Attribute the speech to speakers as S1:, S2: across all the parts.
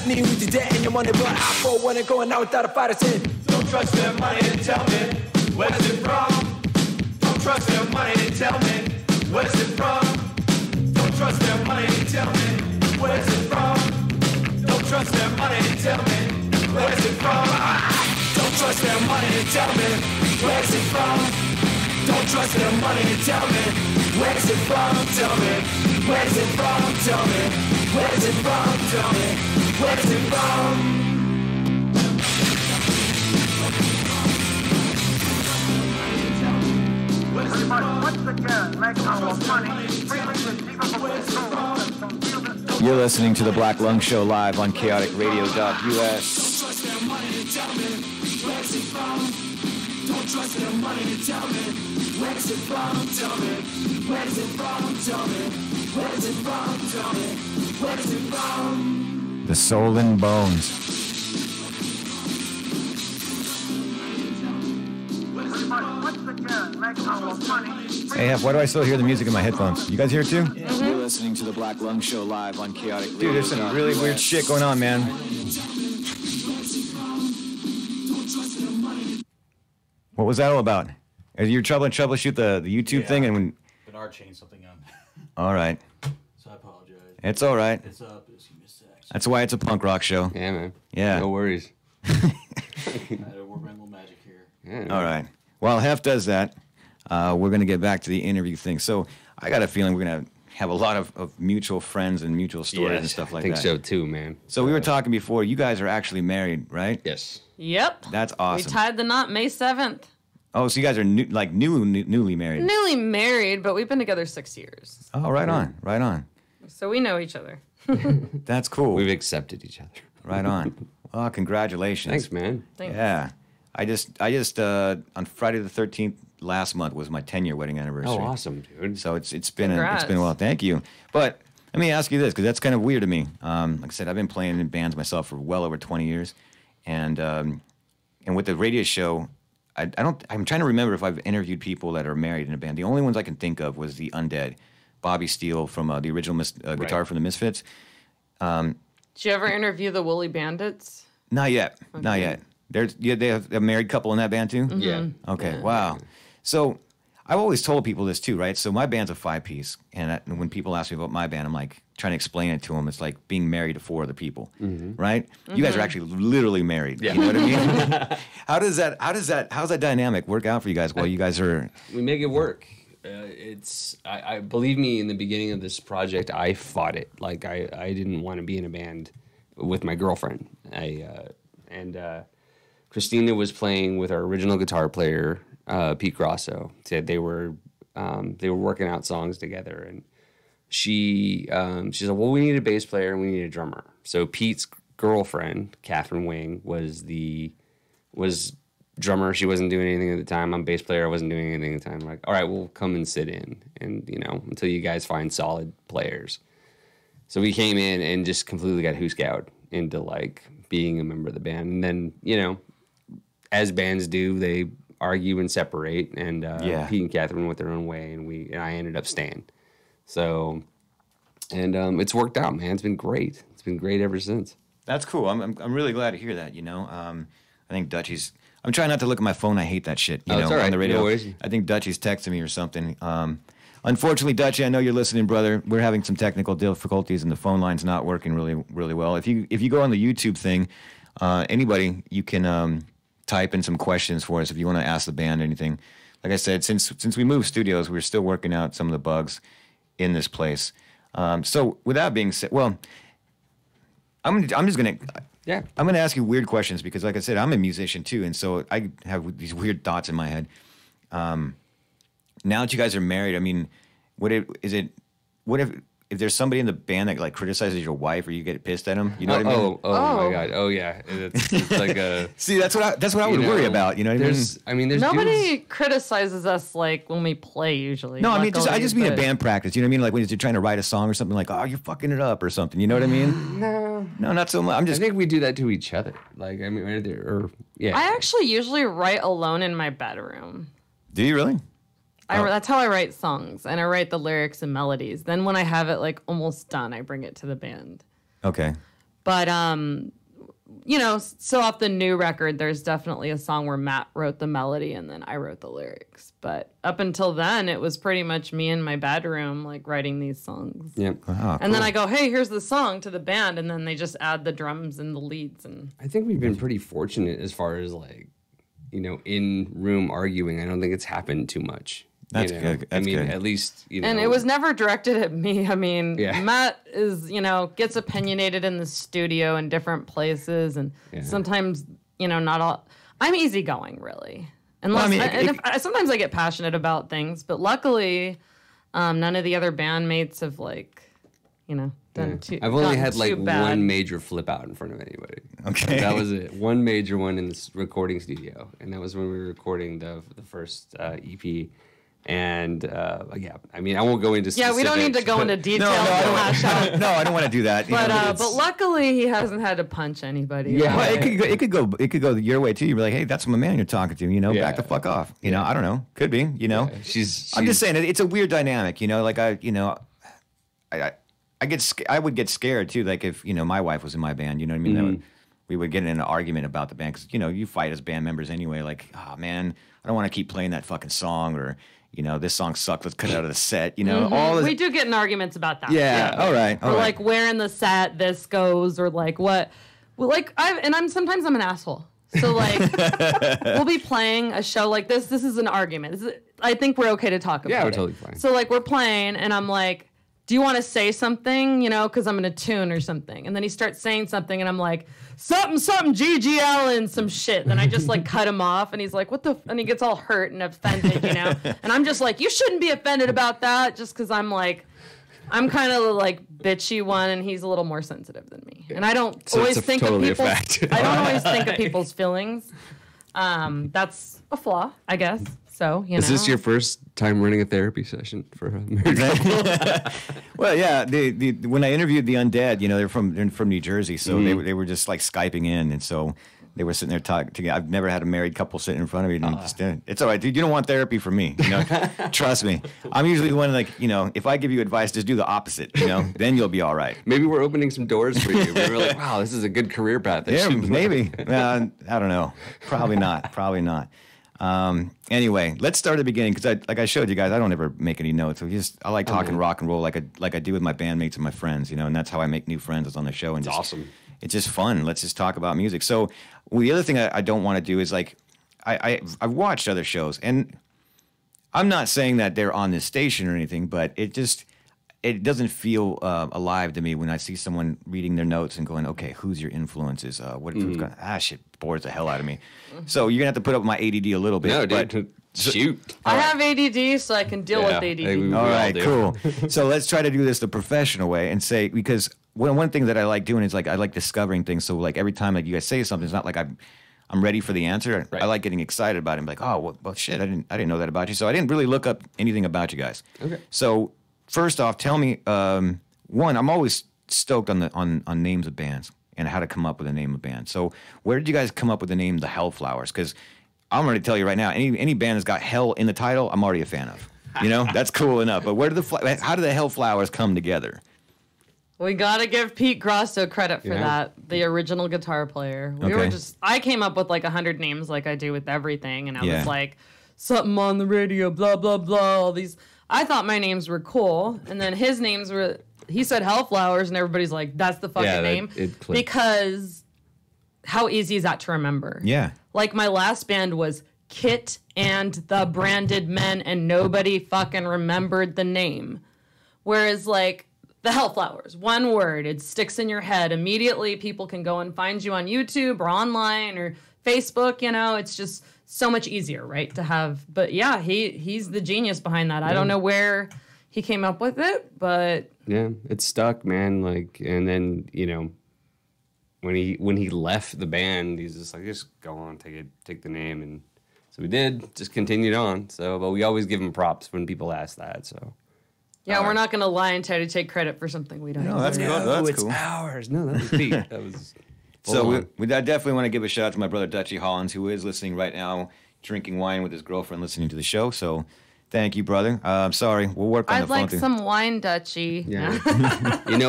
S1: got me with your debt and your money, but I for one and going out without a fight. I said, don't trust their money and tell me where's it from. Don't trust their money and tell me where's it from. Don't trust their money and tell me where's it from. Don't trust their money and tell me where's it from. Don't trust their money and tell me where's it from. Don't trust their money and tell me where's it from. Tell me where's it from. Tell me where's it from. Tell me where's it from.
S2: You're listening to the Black Lung Show live on chaoticradio.us. Don't trust their money and tell me where's it from. Tell me where's it from. Tell me where's it from. Tell me where's it from. The Soul and Bones. Hey, Hef, why do I still hear the music in my headphones? You guys hear it too?
S3: Yeah. Mm-hmm. You're listening to the Black Lung Show live on Chaotic Radio.
S2: Dude, there's some really weird shit going on, man. What was that all about? Are you troubleshoot the YouTube thing? And when
S4: Bernard changed something up.
S2: All right.
S4: So I apologize.
S2: It's all right.
S4: It's up. It's you missed it.
S2: That's why it's a punk rock show.
S5: Yeah, man.
S2: Yeah.
S5: No worries.
S4: We're Wrangle Magic here.
S5: Yeah.
S2: All right. While Hef does that, we're going to get back to the interview thing. So I got a feeling we're going to have a lot of mutual friends and mutual stories and stuff like that.
S5: I think so too, man.
S2: So we were talking before. You guys are actually married, right?
S5: Yes.
S6: Yep.
S2: That's awesome.
S6: We tied the knot May 7th.
S2: Oh, so you guys are newly married.
S6: Newly married, but we've been together 6 years.
S2: Oh, right on. Right on.
S6: So we know each other.
S2: That's cool.
S5: We've accepted each other.
S2: Right on. Oh, congratulations.
S5: Thanks, man.
S6: Thanks.
S2: Yeah. I just on Friday the 13th last month was my 10-year wedding anniversary.
S5: Oh, awesome, dude.
S2: So it's been a
S6: Congrats.
S2: while. Thank you. But let me ask you this, because that's kind of weird to me. Like I said, I've been playing in bands myself for well over 20 years, and with the radio show, I'm trying to remember if I've interviewed people that are married in a band. The only ones I can think of was the Undead, Bobby Steele from the original guitar from the Misfits.
S6: Did you ever interview the Woolly Bandits?
S2: Not yet. Okay. Not yet. They have a married couple in that band too?
S6: Mm-hmm.
S5: Yeah.
S2: Okay,
S6: Yeah.
S2: wow. So I've always told people this too, right? So my band's a 5-piece, and when people ask me about my band, I'm like trying to explain it to them. It's like being married to 4 other people, right? You guys are actually literally married.
S5: Yeah.
S2: You know what I mean? How's that dynamic work out for you guys while you guys are?
S5: We make it work. I believe me, in the beginning of this project, I fought it. Like I didn't want to be in a band with my girlfriend. Christina was playing with our original guitar player, Pete Grosso. Said they were working out songs together, and she said, "Well, we need a bass player and we need a drummer." So Pete's girlfriend, Catherine Wing, was drummer. She wasn't doing anything at the time. I'm bass player. I wasn't doing anything at the time. Like, all right, we'll come and sit in, and until you guys find solid players. So we came in and just completely got hooskowed into like being a member of the band, and then as bands do, they argue and separate, and Pete and Catherine went their own way, and I ended up staying. So, and it's worked out, man. It's been great. It's been great ever since.
S2: That's cool. I'm really glad to hear that. I think Dutchie's. I'm trying not to look at my phone. I hate that shit.
S5: It's all right.
S2: On the radio.
S5: No worries.
S2: I think Dutchie's texting me or something. Unfortunately, Dutchie, I know you're listening, brother. We're having some technical difficulties, and the phone line's not working really, really well. If you go on the YouTube thing, anybody, you can type in some questions for us if you want to ask the band anything. Like I said, since we moved studios, we're still working out some of the bugs in this place. So with that being said, well, I'm just gonna.
S5: Yeah.
S2: I'm going to ask you weird questions because, like I said, I'm a musician too, and so I have these weird thoughts in my head. Now that you guys are married, I mean, what if there's somebody in the band that like criticizes your wife or you get pissed at him? You know what I mean?
S5: Oh my God! Oh yeah, it's like a.
S2: See, that's what I would worry about. You know what I mean?
S5: There's
S6: Nobody
S5: dudes.
S6: criticizes us like when we play usually.
S2: No, I mean, I just mean a
S6: but-
S2: band practice. You know what I mean? Like when you're trying to write a song or something, like, oh, you're fucking it up or something. You know what I mean?
S5: No,
S2: not so much.
S5: I think we do that to each other. Like I mean, yeah.
S6: I actually usually write alone in my bedroom.
S2: Do you really?
S6: That's how I write songs, and I write the lyrics and melodies. Then when I have it like almost done, I bring it to the band.
S2: Okay.
S6: But you know, so off the new record, there's definitely a song where Matt wrote the melody and then I wrote the lyrics. But up until then, it was pretty much me in my bedroom, like writing these songs.
S5: Yeah.
S2: Wow,
S6: And then I go, hey, here's the song to the band. And then they just add the drums and the leads. And
S5: I think we've been pretty fortunate as far as like, you know, in room arguing. I don't think it's happened too much.
S2: That's
S5: you know?
S2: good.
S5: I
S2: That's
S5: mean,
S2: good.
S5: at least, you know.
S6: And it was never directed at me. I mean,
S5: Yeah.
S6: Matt is, you know, gets opinionated in the studio in different places. And sometimes, you know, not all. I'm easygoing, really. Unless, sometimes I get passionate about things. But luckily, none of the other bandmates have, like, you know, done too
S5: I've only
S6: gotten
S5: had like
S6: too bad.
S5: one major flip out in front of anybody.
S2: Okay.
S5: That was it. One major one in this recording studio. And that was when we were recording the first EP. And yeah, I mean, I won't go into specifics.
S6: Yeah, we don't need to go into detail.
S2: No, I don't want to do that. You know,
S6: But luckily, he hasn't had to punch anybody.
S5: Yeah.
S2: well, it could go your way too. You'd be like, hey, that's my man you're talking to. You know, back the fuck off. You know, I don't know. Could be. You know, I'm just saying it's a weird dynamic. You know, like I would get scared too. Like if my wife was in my band. You know what I mean? We would get in an argument about the band because you fight as band members anyway. Like, oh man, I don't want to keep playing that fucking song or. This song sucked. Let's cut it out of the set. All this.
S6: We do get in arguments about that.
S2: Yeah. All right.
S6: Or like where in the set this goes, or like what. Well, like sometimes I'm an asshole. So like we'll be playing a show like this. This is an argument. I think we're okay to talk about it.
S5: Yeah, we're totally fine.
S6: So like we're playing, and I'm like, do you want to say something? Because I'm in a tune or something. And then he starts saying something, and I'm like, something, GG and some shit. Then I just like cut him off, and he's like, what the? And he gets all hurt and offended, And I'm just like, you shouldn't be offended about that, just because I'm like, I'm kind of like bitchy one, and he's a little more sensitive than me. And I don't always think of people's. I don't always think of people's feelings. That's a flaw, I guess. So,
S5: Is this your first time running a therapy session for a married couple?
S2: Well, yeah. When I interviewed the Undead, they're from New Jersey, so they were just like Skyping in, and so they were sitting there talking together. I've never had a married couple sitting in front of me. And it's all right, dude. You don't want therapy from me. Trust me. I'm usually the one like if I give you advice, just do the opposite. Then you'll be all right.
S5: Maybe we're opening some doors for you. We're like, wow, this is a good career path.
S2: Yeah, maybe. I don't know. Probably not. Probably not. Anyway, let's start at the beginning because like I showed you guys, I don't ever make any notes. I like talking rock and roll like I do with my bandmates and my friends, and that's how I make new friends is on the show. And
S5: awesome.
S2: It's just fun. Let's just talk about music. So the other thing I don't want to do is like I've watched other shows, and I'm not saying that they're on this station or anything, but it doesn't feel alive to me when I see someone reading their notes and going, okay, who's your influences? What shit bores the hell out of me. So you're gonna have to put up with my ADD a little bit.
S5: No, dude. Shoot.
S6: I have ADD, so I can deal with ADD.
S2: All right, cool. So let's try to do this the professional way and say, because one thing that I like doing is like I like discovering things. So like every time like you guys say something, it's not like I'm ready for the answer. Right. I like getting excited about it. I'm like, oh well, shit, I didn't know that about you. So I didn't really look up anything about you guys.
S5: Okay.
S2: So first off, tell me one. I'm always stoked on names of bands and how to come up with a name of band. So where did you guys come up with the name the Hellflowers? Because I'm going to tell you right now, any band that's got hell in the title, I'm already a fan of. That's cool enough. But how do the Hellflowers come together?
S6: We gotta give Pete Grosso credit for that, the original guitar player. I came up with like 100 names like I do with everything, and I was like, something on the radio, blah, blah, blah, all these. I thought my names were cool, and then his names were, he said Hellflowers, and everybody's like, that's the fucking name. Because how easy is that to remember? Yeah. Like my last band was Kit and the Branded Men, and nobody fucking remembered the name. Whereas like the Hellflowers, one word, it sticks in your head. Immediately people can go and find you on YouTube or online or Facebook, it's just so much easier, right? To have, but yeah, he's the genius behind that. I don't know where he came up with it, but
S5: yeah, it stuck, man. Like, and then when he left the band, he's just like, just go on, take the name, and so we did, just continued on. So, but we always give him props when people ask that. So.
S6: Yeah, we're not gonna lie and try to take credit for something we don't.
S2: No, that's cool. That's
S5: it's
S2: cool.
S5: ours. No, that was Pete. That was.
S2: So I definitely want to give a shout out to my brother Dutchie Hollins, who is listening right now, drinking wine with his girlfriend, listening to the show. So Thank you, brother. I'm sorry. We'll work on the
S6: I'd
S2: phone
S6: like
S2: thing.
S6: some wine, Dutchie.
S5: Yeah.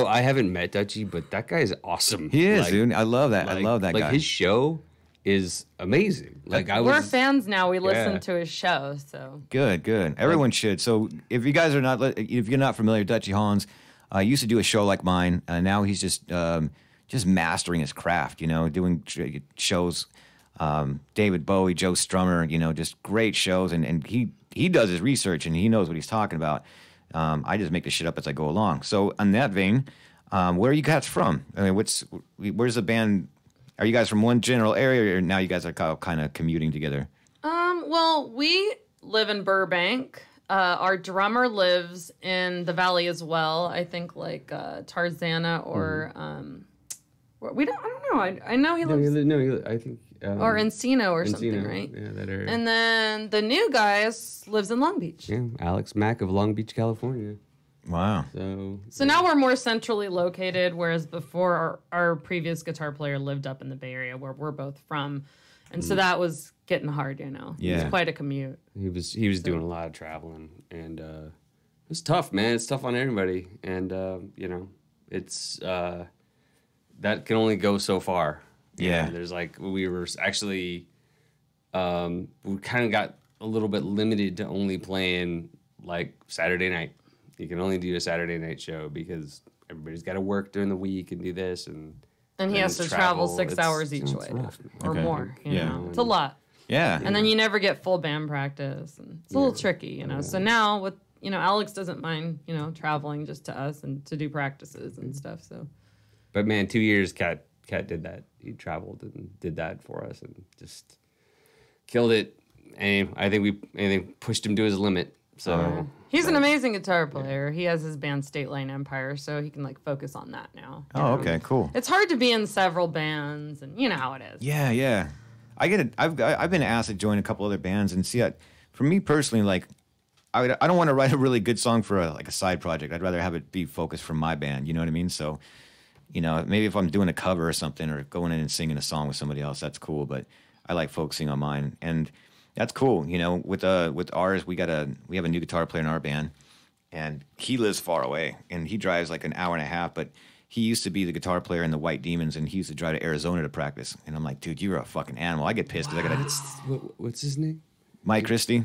S5: I haven't met Dutchie, but that guy is awesome.
S2: He is, dude. I love that. I love that guy.
S5: Like his show is amazing. Like
S6: We're fans now. We listen
S5: Yeah.
S6: to his show. So
S2: Good. Everyone should. So if you guys are not, if you're not familiar, Dutchie Hollins used to do a show like mine. Now he's just mastering his craft. Doing shows. David Bowie, Joe Strummer. Just great shows, and he does his research and he knows what he's talking about. I just make the shit up as I go along. So on that vein, where are you guys from? I mean, where's the band? Are you guys from one general area, or now you guys are kind of commuting together?
S6: well, we live in Burbank. Our drummer lives in the valley as well. I think like Tarzana or I don't know. I know he lives
S5: I think
S6: or Encino or something,
S5: Encino,
S6: right?
S5: Yeah, that area.
S6: And then the new guy lives in Long Beach.
S5: Yeah, Alex Mack of Long Beach, California.
S2: Wow.
S6: So now we're more centrally located, whereas before our previous guitar player lived up in the Bay Area where we're both from. And so that was getting hard,
S2: Yeah.
S6: It's quite a commute.
S5: He was doing a lot of traveling, and it's tough, man. It's tough on everybody, and it's that can only go so far.
S2: Yeah.
S5: There's like we were actually we kind of got a little bit limited to only playing like Saturday night. You can only do a Saturday night show because everybody's got to work during the week and do this and
S6: he has to travel 6 hours each way
S5: rough,
S6: or
S2: Okay.
S6: more.
S2: Yeah.
S6: It's a lot.
S2: Yeah.
S6: And then you never get full band practice. And it's a little tricky, So now with, Alex doesn't mind, traveling just to us and to do practices and stuff. So,
S5: But man, 2 years, Kat did that. He traveled and did that for us and just killed it. And I think pushed him to his limit. So
S6: he's an amazing guitar player. He has his band State Line Empire, so he can like focus on that now.
S2: Oh, okay, cool.
S6: It's hard to be in several bands, and you know how it is.
S2: Yeah. I get it. I've been asked to join a couple other bands, and see, for me personally, like, I don't want to write a really good song for a side project. I'd rather have it be focused for my band. You know what I mean? So, maybe if I'm doing a cover or something, or going in and singing a song with somebody else, that's cool. But I like focusing on mine, and that's cool. With ours, we have a new guitar player in our band, and he lives far away, and he drives like an hour and a half, but he used to be the guitar player in the White Demons, and he used to drive to Arizona to practice. And I'm like, dude, you're a fucking animal. I get pissed because I gotta.
S5: what's his name?
S2: Mike Christie.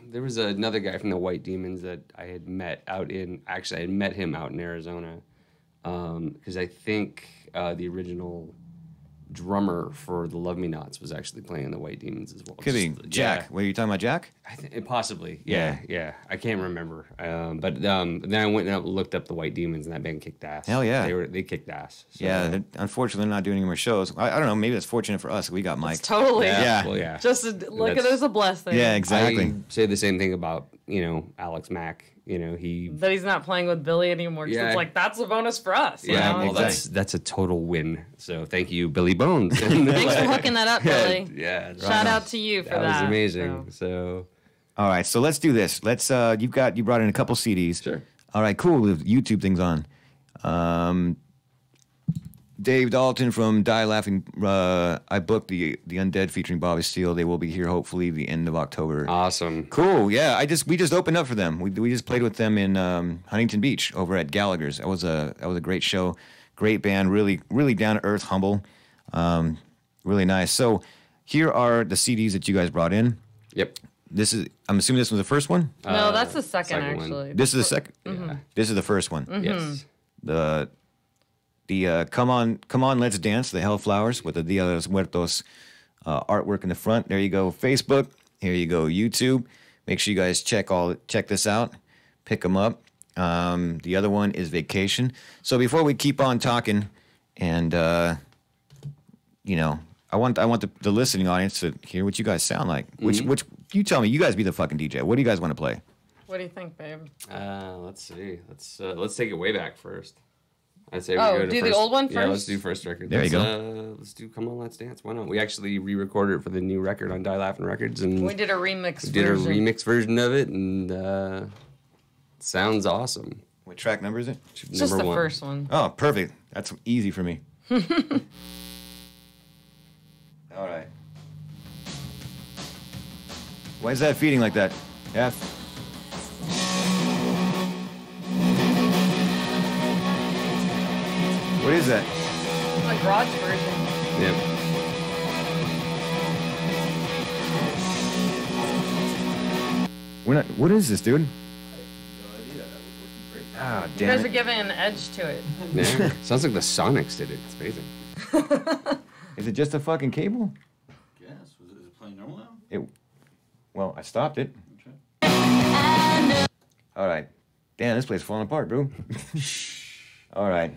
S5: There was another guy from the White Demons that I had met out in. Actually, I had met him out in Arizona because I think the original drummer for the Love Me Nots was actually playing in the White Demons as well.
S2: Could be Jack.
S5: Yeah.
S2: What are you talking about, Jack?
S5: I think possibly. Yeah. I can't remember. But then I went and looked up the White Demons, and that band kicked ass.
S2: Hell yeah.
S5: They kicked ass. So.
S2: Yeah, unfortunately, they're not doing any more shows. I don't know. Maybe that's fortunate for us. We got Mike.
S6: It's totally.
S2: Yeah.
S5: Well, yeah.
S6: Just look at it as a blessing.
S2: Yeah, exactly.
S5: I say the same thing about Alex Mack. He.
S6: That he's not playing with Billy anymore. 'Cause
S5: Yeah.
S6: It's like that's a bonus for us.
S5: Yeah, well,
S2: exactly.
S5: that's a total win. So thank you, Billy Bones.
S6: Thanks for hooking that up, Billy.
S5: Yeah,
S6: Shout out to you for that.
S5: That was amazing. So
S2: All right, so let's do this. Let's. You brought in a couple CDs.
S5: Sure.
S2: All right, cool. With YouTube things on. Dave Dalton from Die Laughing. I booked the Undead featuring Bobby Steele. They will be here hopefully the end of October.
S5: awesome.
S2: Cool. Yeah, we just opened up for them. We just played with them in Huntington Beach over at Gallagher's. That was a great show, great band, really down to earth, humble, really nice. So here are the CDs that you guys brought in.
S5: Yep.
S2: I'm assuming this was the first one.
S6: No, that's the second
S5: second one.
S6: actually.
S2: This is the second.
S5: Yeah.
S2: This is the first one.
S5: Yes.
S2: The come on, let's dance. The Hellflowers with the Dia de los Muertos artwork in the front. There you go. Facebook. Here you go. YouTube. Make sure you guys check this out. Pick them up. The other one is Vacation. So before we keep on talking, and I want the listening audience to hear what you guys sound like. Which you tell me. You guys be the fucking DJ. What do you guys want to play?
S6: What do you think, babe?
S5: Let's see. Let's take it way back first. I'd say
S6: Oh,
S5: we go to
S6: do the
S5: first,
S6: old one
S5: Yeah, let's
S6: first?
S5: do first record.
S2: There you
S5: go. Let's do Come On, Let's Dance. Why not? We actually re-recorded it for the new record on Die Laughing Records, and
S6: We did a remix.
S5: we did a
S6: version.
S5: remix version of it, and it sounds awesome.
S2: What track number is it?
S6: It's just the first one.
S2: Oh, perfect. That's easy for me. All right. Why is that feeding like that? F. is that?
S6: A garage version.
S5: Yep.
S2: What is this, dude? Ah,
S6: You
S2: damn
S6: guys are
S2: it.
S6: giving an edge to it.
S5: Yeah. Sounds like the Sonics did it. It's amazing.
S2: Is it just a fucking cable?
S4: Yes. Is it playing normal now?
S2: Well, I stopped it.
S4: Okay.
S2: All right. Damn, this place is falling apart, bro. All right.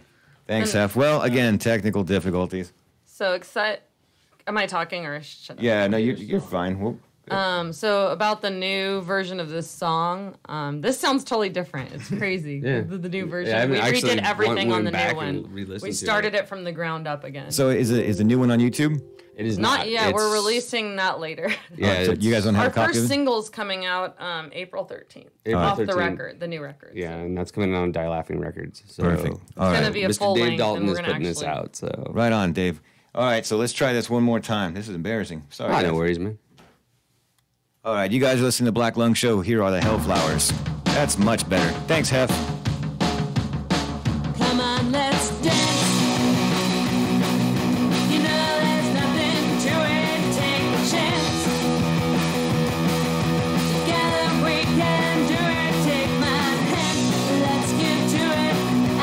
S2: Thanks, F. Well, again, technical difficulties.
S6: So excited. Am I talking or shut up?
S2: Yeah, no, you're fine. Well,
S6: So about the new version of this song, this sounds totally different. It's crazy.
S5: Yeah.
S6: The new version.
S5: Yeah, I haven't
S6: we
S5: actually
S6: redid everything on
S5: went
S6: the
S5: back
S6: new
S5: and
S6: one.
S5: re-listened
S6: We
S5: to
S6: started
S5: it.
S6: it from the ground up again.
S2: so is the new one on YouTube?
S5: It is
S6: Not yet. We're
S5: It's-
S6: releasing that later.
S5: Yeah,
S2: So you guys don't have
S6: Our
S2: a copy
S6: first
S2: of it?
S6: single's coming out April 13th.
S5: April
S6: Off the
S5: 13th.
S6: record, the new record.
S5: Yeah, and that's coming out on Die Laughing Records. So
S2: Perfect. All
S6: It's
S2: right.
S6: gonna be a
S5: Mr.
S6: full
S5: Dave
S6: length,
S5: Dalton
S6: and we're
S5: is
S6: gonna
S5: putting this
S6: actually.
S5: out. So
S2: Right on, Dave. All right, so let's try this one more time. This is embarrassing. Sorry.
S5: no
S2: guys.
S5: worries, man.
S2: All right, you guys listen to Black Lung Show. Here are the Hellflowers. That's much better. Thanks, Hef.
S7: Come on, let's dance. You know there's nothing to it. Take a chance. Together we can do it. Take my hand. Let's get to it. I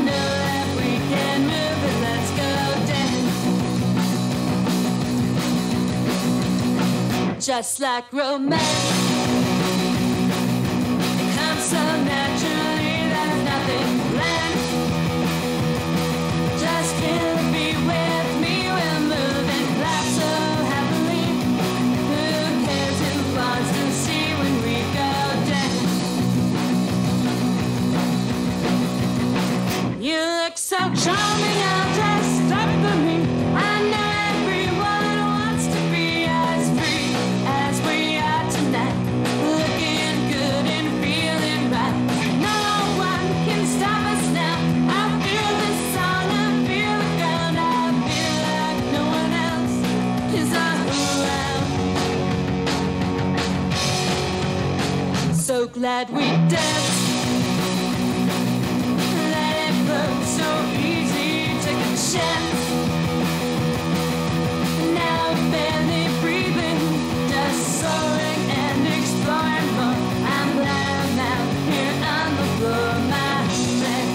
S7: know that we can move it. Let's go dance. Just like romance. It comes so naturally. There's nothing planned. Just can't be with me. We're moving life so happily. Who cares who wants to see when we go dance? You look so charming, all dressed up for me. I know everyone wants to be as free as we are tonight. Looking good and feeling right. No one can stop us now. I feel this song, I feel the ground. I feel like no one else is around. So glad we danced. Let it flow so easy, take a chance. Now barely breathing, just soaring and exploring more. I'm glad I'm out here on the floor, my man.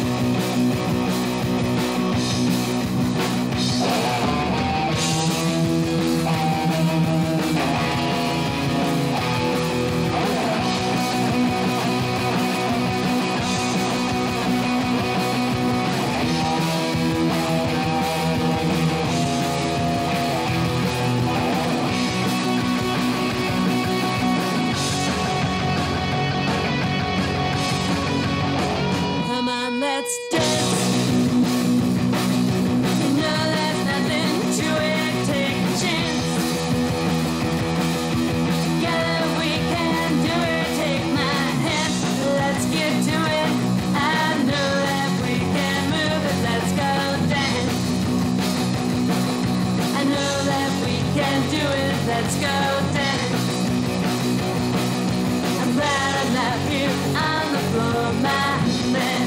S7: Come on, let's dance. You know there's nothing to it. Take a chance. Together we can do it. Take my hand. Let's get to it. I know that we can move it. Let's go dance. I know that we can do it. Let's go dance. I'm glad I'm out here on the floor, my man.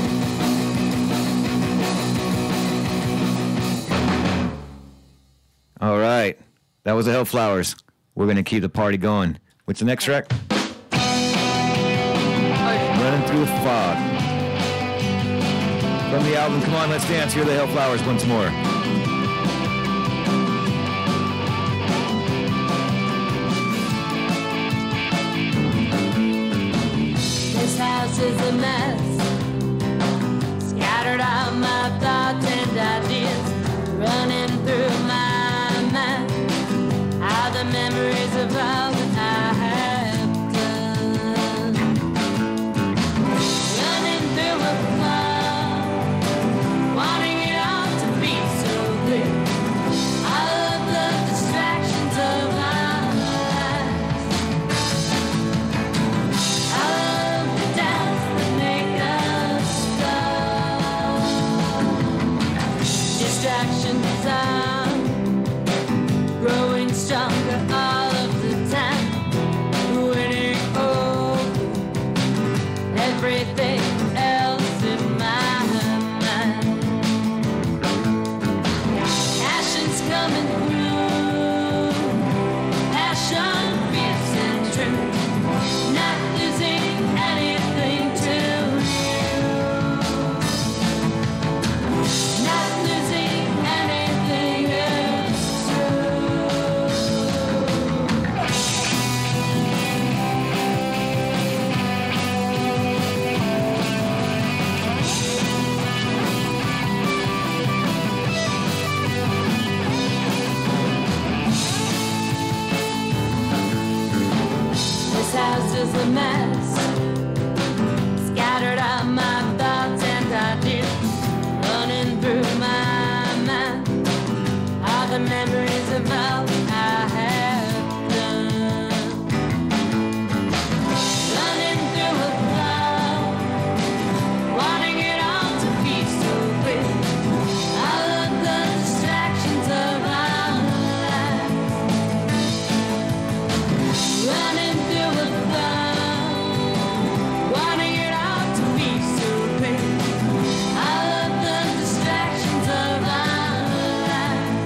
S2: All right. That was the Hellflowers. We're going to keep the party going. What's the next track? Running Through the Fog. From the album Come On, Let's Dance. Here are the Hellflowers once more.
S7: This house is a mess. Scattered all my thoughts and ideas running through my mind. All the memories of all that I have done. Running through a fog, wanting it all to be so clear. All of the distractions of our lives. All of the doubts that make us fall. Distractions are growing stronger all of the time. is a mess. Scattered out my thoughts and ideas, running through my mind. All the memories of all I have done. Running through a cloud, wanting it all to be so great. All of the distractions of our lives. Running through a cloud, wanting it all to be so great. All of the distractions of our lives.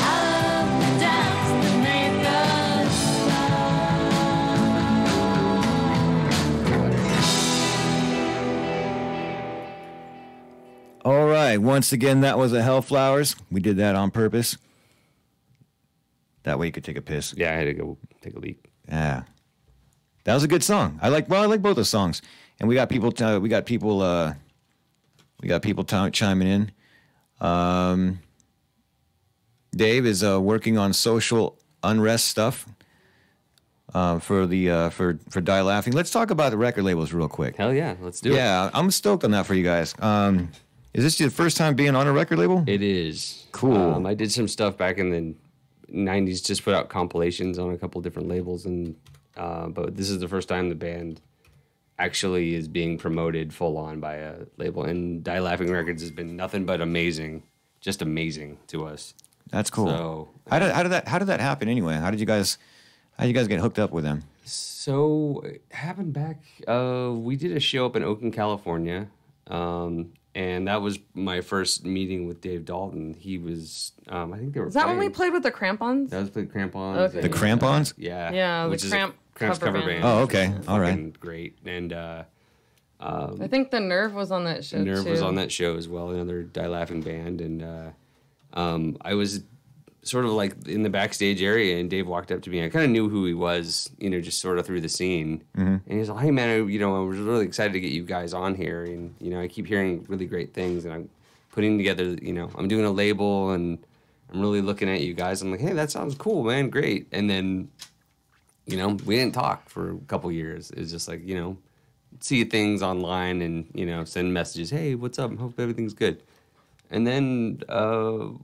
S7: All of the doubts that make us
S2: All right. Once again, that was a Hellflowers. We did that on purpose. That way you could take a piss.
S5: Yeah, I had to go take a leak.
S2: Yeah, that was a good song. I like both the songs, and we got people chiming in. Dave is working on social unrest stuff for Die Laughing. Let's talk about the record labels real quick.
S5: Hell yeah, let's do it.
S2: Yeah, I'm stoked on that for you guys. Is this your first time being on a record label?
S5: It is.
S2: Cool.
S5: I did some stuff back in the 90s, just put out compilations on a couple different labels, and but this is the first time the band actually is being promoted full on by a label. And Die Laughing Records has been nothing but amazing, just amazing to us.
S2: That's cool.
S5: So
S2: how did that happen anyway? How did you guys get hooked up with them?
S5: So it happened back. We did a show up in Oakland, California, and that was my first meeting with Dave Dalton. He was, I think they were.
S6: Is that when we
S5: playing-
S6: played with the Crampons?
S5: That was the Crampons.
S6: Okay.
S2: The Crampons?
S5: Yeah.
S6: Yeah, the
S5: which is
S6: Cramp
S5: Cramp's
S6: cover band.
S2: Oh, okay. All right.
S5: Fucking great. And
S6: I think the Nerve was on that show
S5: Nerve
S6: too.
S5: was on that show as well, another Die Laughing band. And I was sort of like in the backstage area, and Dave walked up to me. I kind of knew who he was, just sort of through the scene.
S2: Mm-hmm.
S5: And he's like, "Hey man, I was really excited to get you guys on here, and I keep hearing really great things, and I'm putting together, I'm doing a label, and I'm really looking at you guys. I'm like, hey, that sounds cool, man, great." And then, we didn't talk for a couple years. It's just like, see things online and send messages. Hey, what's up? Hope everything's good. And then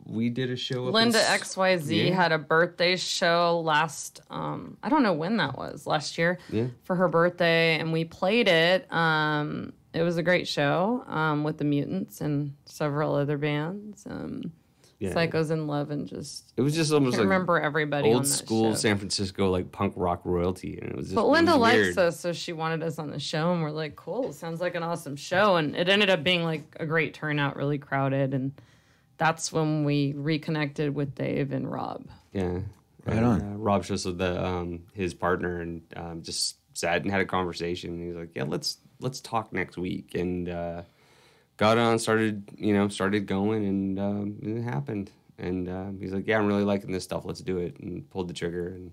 S5: we did a show.
S6: Linda XYZ had a birthday show last, I don't know when that was, last year for her birthday, and we played it. It was a great show with the Mutants and several other bands. Psychos in Love, and
S5: it was just almost
S6: I can't
S5: like
S6: remember everybody on
S5: old
S6: that
S5: school
S6: show.
S5: San Francisco like punk rock royalty, and it was just.
S6: But Linda likes
S5: weird.
S6: us, so she wanted us on the show, and we're like, cool, sounds like an awesome show. And it ended up being like a great turnout, really crowded, and that's when we reconnected with Dave and Rob.
S5: Yeah,
S2: Right on.
S5: Rob shows with his partner, and just sat and had a conversation. And he's like, "Yeah, let's talk next week." And got on, started going, and it happened. And he's like, "Yeah, I'm really liking this stuff. Let's do it." And pulled the trigger, and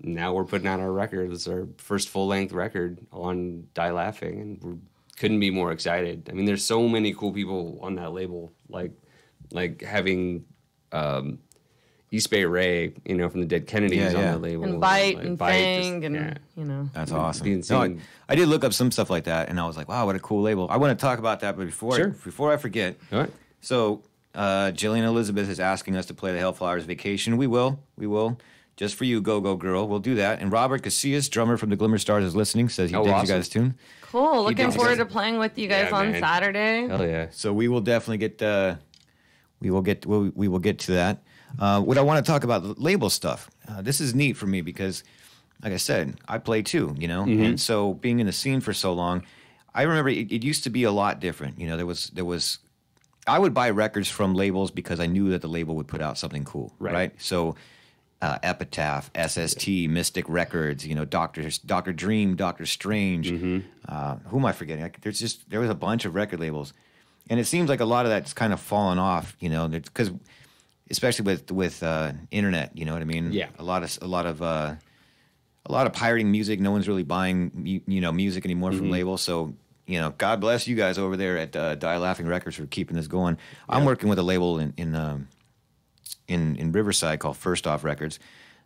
S5: now we're putting out our record. It's our first full length record on Die Laughing, and we couldn't be more excited. I mean, there's so many cool people on that label, like having East Bay Ray, from the Dead Kennedys on that label,
S6: And Bite
S5: like
S6: and
S5: Bite,
S6: Fang,
S5: just-
S6: and
S2: That's awesome.
S5: being
S2: No,
S5: seen-
S2: I did look up some stuff like that, and I was like, wow, what a cool label. I want to talk about that, but before I forget.
S5: All right.
S2: So Jillian Elizabeth is asking us to play the Hellflowers Vacation. We will. Just for you, Go Go Girl. We'll do that. And Robert Casillas, drummer from the Glimmer Stars, is listening, says he digs you
S5: awesome.
S2: guys' tune.
S6: cool. Looking
S2: digs
S6: forward
S2: it.
S6: to playing with you guys
S5: Yeah,
S6: on
S5: man.
S6: Saturday.
S5: Hell yeah.
S2: So we will definitely get we will get to that. What I want to talk about, label stuff. This is neat for me because, like I said, I play too, and so being in the scene for so long, I remember it used to be a lot different. There was I would buy records from labels because I knew that the label would put out something cool, right? So Epitaph, SST, Mystic Records, Dr. Dream, Dr. Strange. Who am I forgetting? There was a bunch of record labels, and it seems like a lot of that's kind of fallen off, because especially with internet, you know what I mean?
S5: Yeah.
S2: A lot of pirating music. No one's really buying music anymore from labels. So God bless you guys over there at Die Laughing Records for keeping this going. I'm working with a label in Riverside called First Off Records.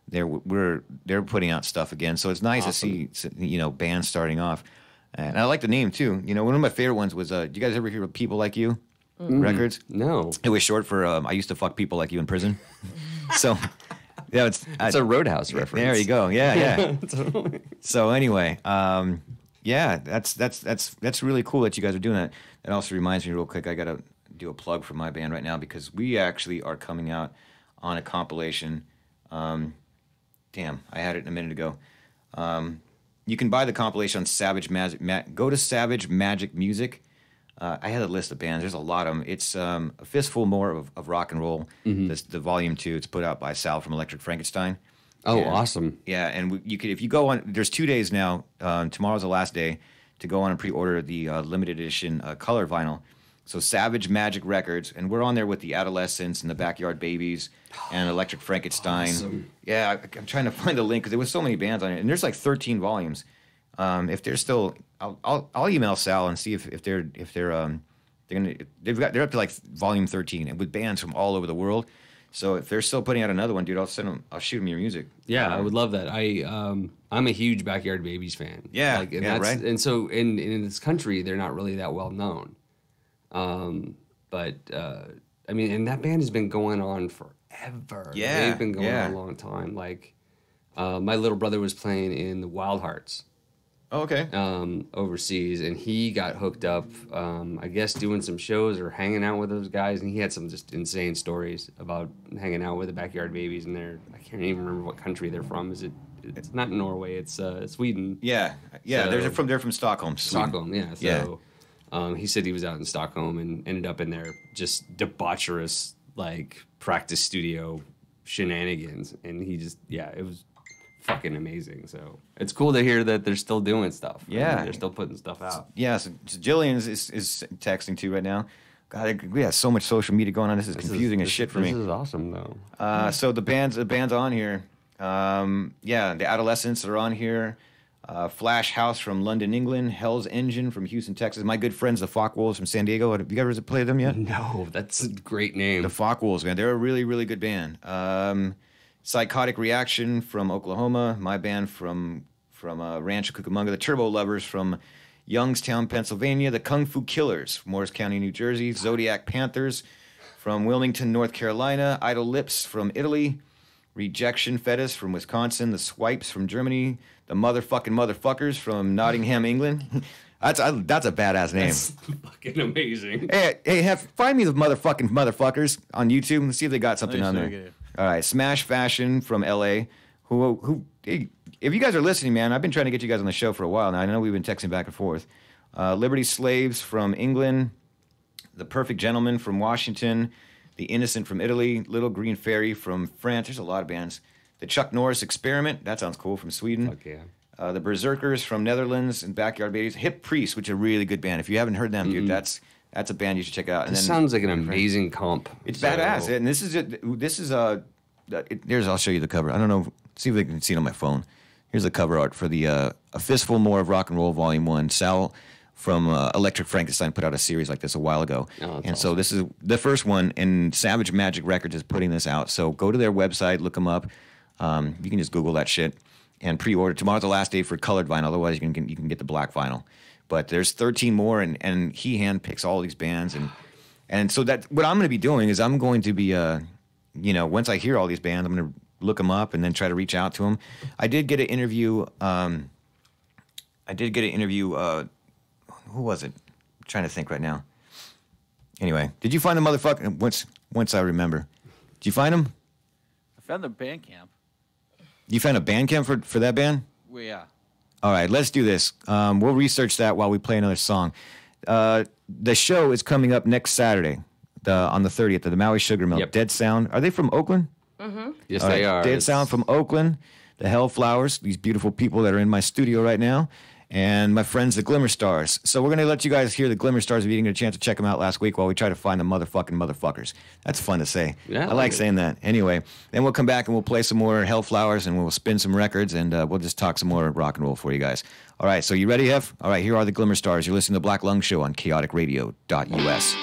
S2: they're putting out stuff again. So it's nice to see bands starting off. And I like the name too. One of my favorite ones was. Do you guys ever hear of People Like You records?
S5: No.
S2: It was short for I used to fuck people like you in prison. So. Yeah, it's
S5: a Roadhouse reference.
S2: There you go. Yeah. Totally. So anyway, that's really cool that you guys are doing that. It also reminds me real quick, I got to do a plug for my band right now because we actually are coming out on a compilation. Damn, I had it a minute ago. You can buy the compilation on Savage Magic. Go to Savage Magic Music. I had a list of bands. There's a lot of them. It's a fistful more of rock and roll. Mm-hmm. The volume 2. It's put out by Sal from Electric Frankenstein.
S5: Oh, awesome!
S2: Yeah, and you could if you go on. There's 2 days now. Tomorrow's the last day to go on and pre-order the limited edition color vinyl. So Savage Magic Records, and we're on there with the Adolescents and the Backyard Babies and Electric Frankenstein. Awesome. Yeah, I'm trying to find the link because there was so many bands on it, and there's like 13 volumes. If they're still, I'll email Sal and see if they're they're up to like volume 13 and with bands from all over the world. So if they're still putting out another one, dude, I'll shoot them your music.
S5: Yeah, I would love that. I'm a huge Backyard Babies fan.
S2: Yeah,
S5: right. And so in this country, they're not really that well known. But I mean, and that band has been going on forever.
S2: Yeah,
S5: they've been going on a long time. Like my little brother was playing in the Wild Hearts.
S2: Oh, okay.
S5: Overseas, and he got hooked up, I guess, doing some shows or hanging out with those guys, and he had some just insane stories about hanging out with the Backyard Babies, and I can't even remember what country they're from. It's not Norway, it's Sweden.
S2: Yeah, so, they're from Stockholm. Sweden.
S5: Stockholm, yeah. So he said he was out in Stockholm and ended up in their just debaucherous like practice studio shenanigans, and he just it was fucking amazing. So it's cool to hear that they're still doing stuff.
S2: Yeah,
S5: they're still putting stuff out.
S2: Yeah, so Jillian is texting too right now. God, we have so much social media going on. This is confusing as shit for me.
S5: This is awesome though.
S2: So the bands on here. The Adolescents are on here. Flash House from London, England. Hell's Engine from Houston, Texas. My good friends, the Focke-Wulfs from San Diego. Have you ever played them yet?
S5: No, that's a great name.
S2: The Focke-Wulfs, man. They're a really, really good band. Psychotic Reaction from Oklahoma. My band from Rancho Cucamonga. The Turbo Lovers from Youngstown, Pennsylvania. The Kung Fu Killers from Morris County, New Jersey. Zodiac Panthers from Wilmington, North Carolina. Idle Lips from Italy. Rejection Fetus from Wisconsin. The Swipes from Germany. The Motherfuckers from Nottingham, England. That's a badass name.
S5: That's fucking amazing.
S2: Hey, find me the motherfuckers on YouTube and see if they got something on there. All right, Smash Fashion from LA. Hey, if you guys are listening, man, I've been trying to get you guys on the show for a while now. I know we've been texting back and forth. Liberty Slaves from England. The Perfect Gentleman from Washington. The Innocent from Italy. Little Green Fairy from France. There's a lot of bands. The Chuck Norris Experiment. That sounds cool, from Sweden.
S5: Fuck yeah.
S2: The Berserkers from Netherlands and Backyard Babies. Hip Priest, which is a really good band. If you haven't heard them, dude, that's a band you should check out. And
S5: this sounds like an amazing comp.
S2: It's badass, and I'll show you the cover. I don't know. See if they can see it on my phone. Here's the cover art for the A Fistful More of Rock and Roll Volume 1. Sal from Electric Frankenstein put out a series like this a while ago. So this is the first one, and Savage Magic Records is putting this out. So go to their website, look them up. You can just Google that shit and pre-order. Tomorrow's the last day for colored vinyl. Otherwise, you can get the black vinyl. But there's 13 more, and he handpicks all these bands, and so that what I'm going to be doing is I'm going to be once I hear all these bands, I'm going to look them up and then try to reach out to them. I did get an interview. Who was it? I'm trying to think right now. Anyway, did you find the motherfucker? Once I remember, did you find him?
S8: I found the Bandcamp.
S2: You found a Bandcamp for that band?
S8: Well, yeah.
S2: All right, let's do this. We'll research that while we play another song. The show is coming up next Saturday, on the 30th, at the Maui Sugar Mill.
S5: Yep.
S2: Dead Sound. Are they from Oakland?
S6: Mm-hmm.
S5: Yes, they are.
S2: Dead Sound from Oakland. The Hellflowers, these beautiful people that are in my studio right now. And my friends, the Glimmer Stars. So we're going to let you guys hear the Glimmer Stars if you didn't get a chance to check them out last week while we try to find the motherfuckers. That's fun to say.
S5: Yeah,
S2: I like saying that. Anyway, then we'll come back and we'll play some more Hellflowers and we'll spin some records and we'll just talk some more rock and roll for you guys. All right, so you ready, Hef? All right, here are the Glimmer Stars. You're listening to Black Lung Show on chaoticradio.us.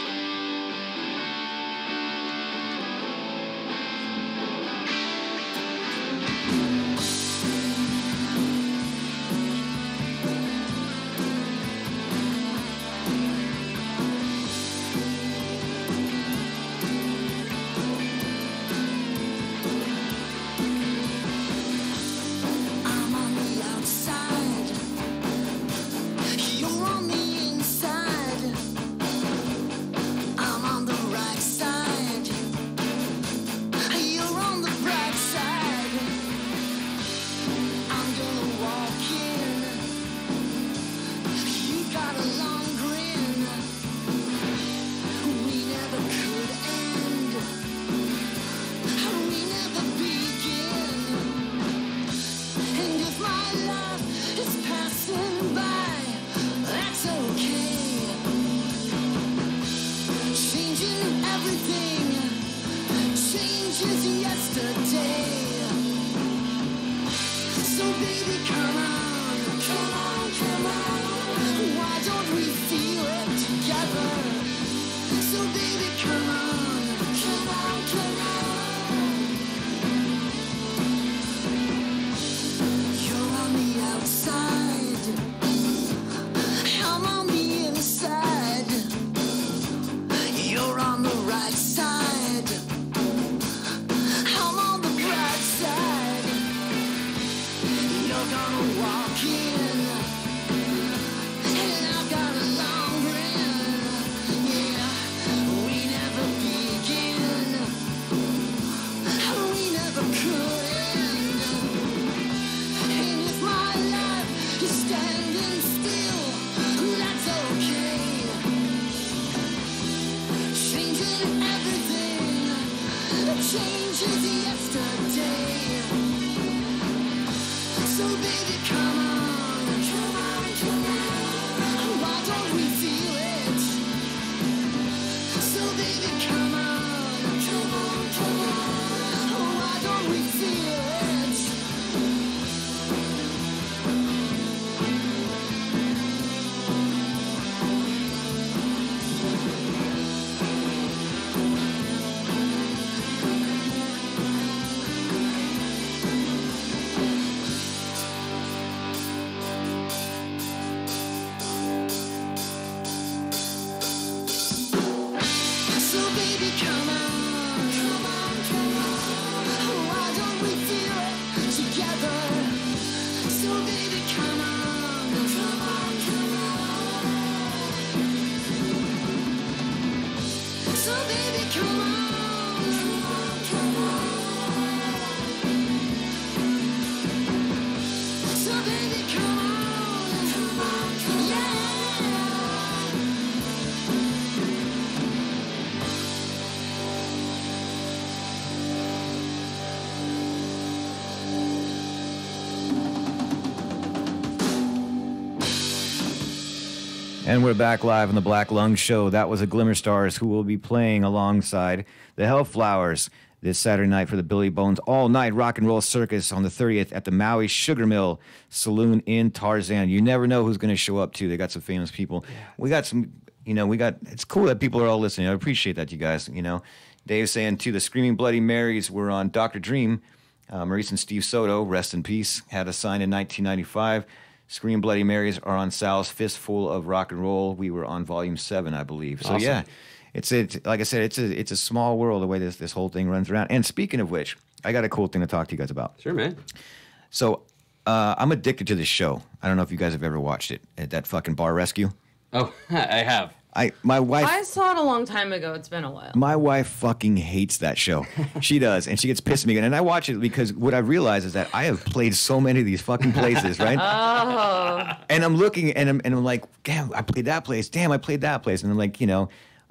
S2: And we're back live on the Black Lung Show. That was a Glimmer Stars who will be playing alongside the Hellflowers this Saturday night for the Billy Bones all-night rock and roll circus on the 30th at the Maui Sugar Mill Saloon in Tarzan. You never know who's going to show up, too. They got some famous people. Yeah. We got some, it's cool that people are all listening. I appreciate that, you guys, Dave's saying, too, the Screaming Bloody Marys were on Dr. Dream. Maurice and Steve Soto, rest in peace, had a sign in 1995. Scream Bloody Marys are on Sal's Fistful of Rock and Roll. We were on Volume 7, I believe. So, yeah, it's like I said, it's a small world the way this whole thing runs around. And speaking of which, I got a cool thing to talk to you guys about.
S5: Sure, man.
S2: So, I'm addicted to this show. I don't know if you guys have ever watched it, that fucking Bar Rescue.
S5: Oh, I have.
S2: My wife.
S6: I saw it a long time ago. It's been a while.
S2: My wife fucking hates that show. She does, and she gets pissed at me. And I watch it because what I realize is that I have played so many of these fucking places, right?
S6: Oh.
S2: And I'm looking, and I'm like, damn, I played that place. Damn, I played that place. And I'm like,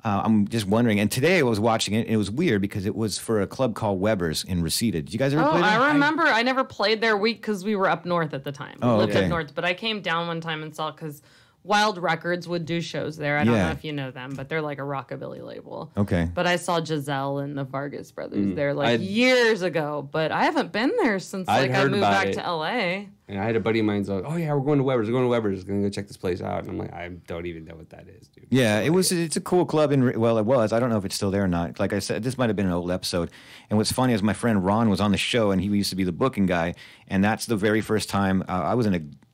S2: I'm just wondering. And today I was watching it, and it was weird because it was for a club called Weber's in Reseda. Did you guys ever play there?
S6: I remember. I never played there because we were up north at the time. We lived up north, but I came down one time and saw it because Wild Records would do shows there. I don't know if you know them, but they're like a rockabilly label.
S2: Okay.
S6: But I saw Giselle and the Vargas brothers there years ago, but I haven't been there since I moved back to LA.
S5: And I had a buddy of mine's like, oh yeah, we're going to Weber's. We're going to Weber's. Going to go check this place out. And I'm like, I don't even know what that is, dude.
S2: Yeah, it's a cool club. It was. I don't know if it's still there or not. Like I said, this might have been an old episode. And what's funny is my friend Ron was on the show, and he used to be the booking guy. And that's the very first time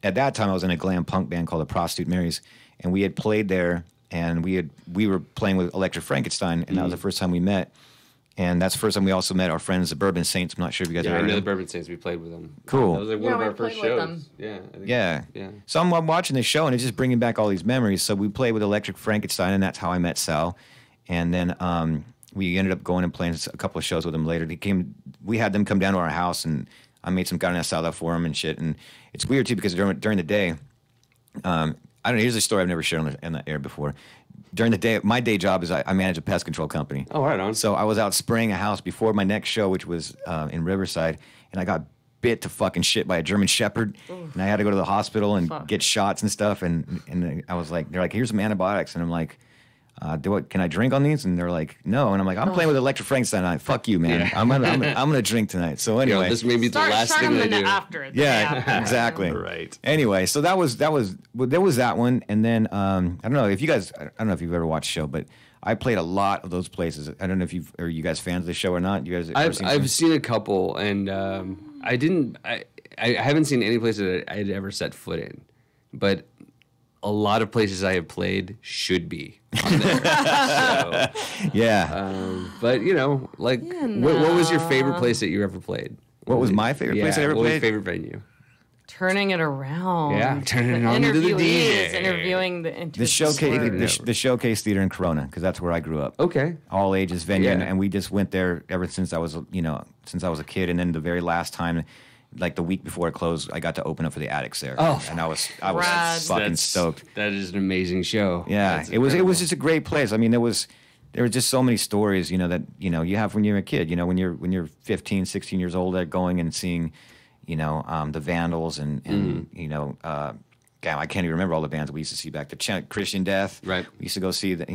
S2: at that time I was in a glam punk band called the Prostitute Marys, and we had played there, and we were playing with Electric Frankenstein, and that was the first time we met. And that's the first time we also met our friends, the Bourbon Saints. I'm not sure if you guys ever heard of them.
S5: I know the Bourbon Saints. We played with them.
S2: Cool.
S5: That was like one of our first shows. Yeah.
S2: So I'm watching the show, and it's just bringing back all these memories. So we played with Electric Frankenstein, and that's how I met Sal. And then we ended up going and playing a couple of shows with them later. We had them come down to our house, and I made some carne asada for them and shit. And it's weird, too, because during the day, I don't know, here's a story I've never shared on the air before. During the day, my day job is I manage a pest control company.
S5: Oh, right on.
S2: So I was out spraying a house before my next show, which was in Riverside, and I got bit to fucking shit by a German Shepherd, and I had to go to the hospital and get shots and stuff. And I was like, they're like, here's some antibiotics, and I'm like, can I drink on these? And they're like, no. And I'm like, I'm playing with Electric Frankenstein tonight. Fuck you, man. Yeah. I'm gonna drink tonight. So anyway,
S5: this may be the last thing they do.
S6: After
S2: exactly.
S5: Right.
S2: Anyway, so there was that one, and then I don't know if you've ever watched the show, but I played a lot of those places. I don't know if are you guys fans of the show or not. You guys,
S5: I've seen a couple, and I haven't seen any place that I'd ever set foot in, but a lot of places I have played should be on there. But what was your favorite place that you ever played?
S2: What was my favorite place I ever played?
S5: What was your favorite venue?
S6: Turning it around.
S5: Yeah, turning it on to the DJ.
S6: Interviewing
S2: the Showcase Theater in Corona, because that's where I grew up.
S5: Okay.
S2: All ages venue, and we just went there ever since I was a kid, and then the very last time, like the week before it closed, I got to open up for the Addicts there.
S5: Oh,
S2: and I was fucking stoked.
S5: That is an amazing show.
S2: Yeah, it was just a great place. I mean, there were just so many stories, that you have when you're a kid. When you're 15, 16 years old, going and seeing, the Vandals and God, I can't even remember all the bands we used to see back there. Christian Death.
S5: Right.
S2: We used to go see the,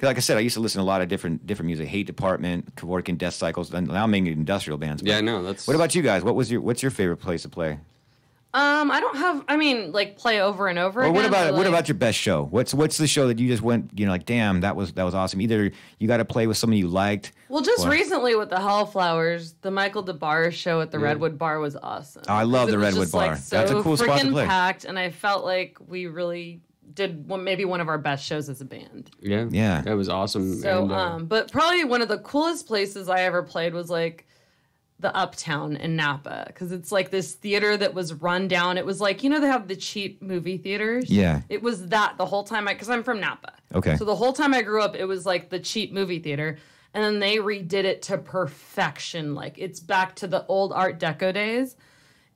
S2: like I said, I used to listen to a lot of different music. Hate Department, Kevorkian, Death Cycles, and now I'm making industrial bands.
S5: Yeah, no, that's.
S2: What about you guys? What's your favorite place to play?
S6: I don't have. I mean, like play over and over.
S2: Or
S6: again,
S2: what about your best show? What's the show that you just went? Like, damn, that was awesome. Either you got to play with someone you liked.
S6: Well, just recently with the Hellflowers, the Michael DeBar show at the Redwood Bar was awesome.
S2: Oh, I love the Redwood Bar.
S6: Like, so
S2: that's a cool spot to play.
S6: Packed, and I felt like we really did maybe one of our best shows as a band.
S5: Yeah, that was awesome.
S6: So,
S5: and,
S6: but probably one of the coolest places I ever played was like the Uptown in Napa, because it's like this theater that was run down. It was like, they have the cheap movie theaters.
S2: Yeah.
S6: It was that the whole time, because I'm from Napa.
S2: Okay.
S6: So the whole time I grew up, it was like the cheap movie theater. And then they redid it to perfection. Like it's back to the old Art Deco days.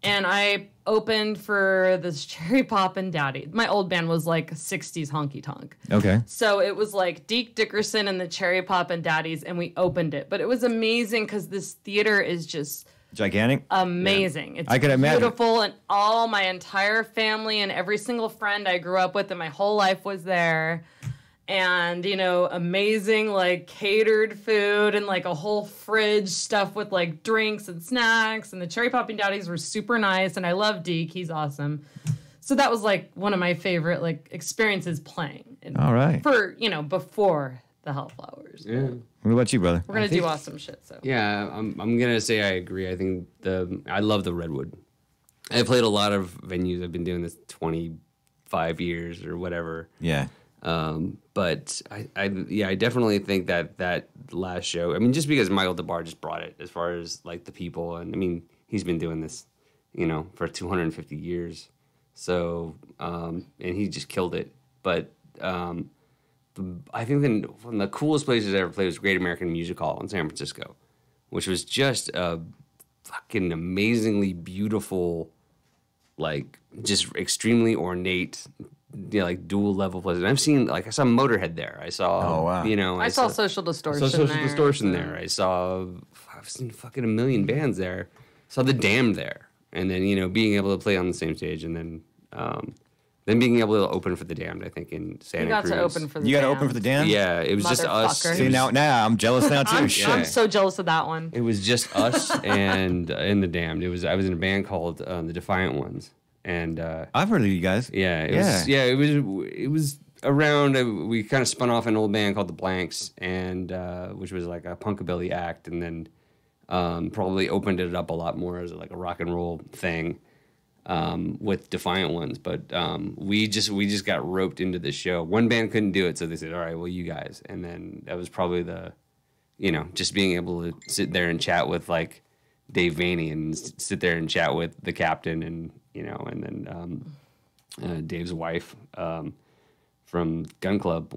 S6: And I opened for this Cherry Pop and Daddy. My old band was like 60s honky tonk.
S2: Okay.
S6: So it was like Deke Dickerson and the Cherry Pop and Daddies, and we opened it. But it was amazing because this theater is just
S2: gigantic,
S6: amazing.
S2: Yeah.
S6: It's
S2: I could imagine.
S6: Beautiful, and all my entire family and every single friend I grew up with and my whole life was there. And, amazing, like, catered food and, like, a whole fridge stuffed with, like, drinks and snacks. And the Cherry Pop and Daddies were super nice. And I love Deke. He's awesome. So that was, like, one of my favorite, like, experiences playing. And
S2: all right.
S6: For, before the Hellflowers.
S5: Yeah.
S2: What about you, brother?
S6: We're going to do awesome shit, so.
S5: Yeah, I'm going to say I agree. I think I love the Redwood. I played a lot of venues. I've been doing this 25 years or whatever.
S2: Yeah.
S5: But I definitely think that last show, I mean, just because Michael DeBar just brought it as far as like the people, and I mean, he's been doing this, for 250 years. So, and he just killed it. But, I think one of the coolest places I ever played was Great American Music Hall in San Francisco, which was just a fucking amazingly beautiful, like just extremely ornate, like dual level places. And I've seen, I saw Motorhead there. I saw,
S2: oh, wow.
S6: I saw Social Distortion there.
S5: Social Distortion there. I've seen fucking a million bands there. Saw The Damned there. And then, being able to play on the same stage and then being able to open for The Damned, I think, in Santa Cruz.
S6: You got to open for The Damned.
S2: You got to open for The Damned?
S5: Yeah, it was just us.
S6: See,
S2: now I'm jealous now, too.
S6: I'm so jealous of that one.
S5: It was just us and in The Damned. I was in a band called The Defiant Ones. And
S2: I've heard of you guys.
S5: It was around. We kind of spun off an old band called the Blanks, and which was like a punkabilly act, and then probably opened it up a lot more as like a rock and roll thing with Defiant Ones. But we just got roped into the show. One band couldn't do it, so they said, "All right, well, you guys." And then that was probably just being able to sit there and chat with like Dave Vaney and sit there and chat with the captain and. And then Dave's wife from Gun Club,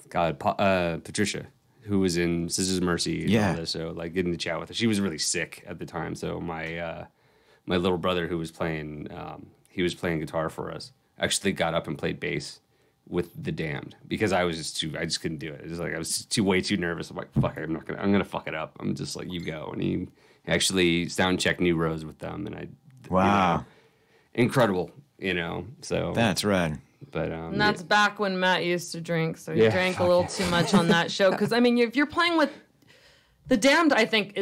S5: Patricia, who was in Sisters of Mercy and all this. So, like, getting to chat with her. She was really sick at the time. So, my little brother, who was playing, he was playing guitar for us, actually got up and played bass with The Damned because I just couldn't do it. It was like I was way too nervous. I'm like, fuck, I'm gonna fuck it up. I'm just like, you go. And he actually sound checked New Rose with them, and
S2: wow.
S5: Incredible, so
S2: that's right.
S5: But
S6: and that's back when Matt used to drink, so he drank a little too much on that show. Because I mean, if you're playing with The Damned, I think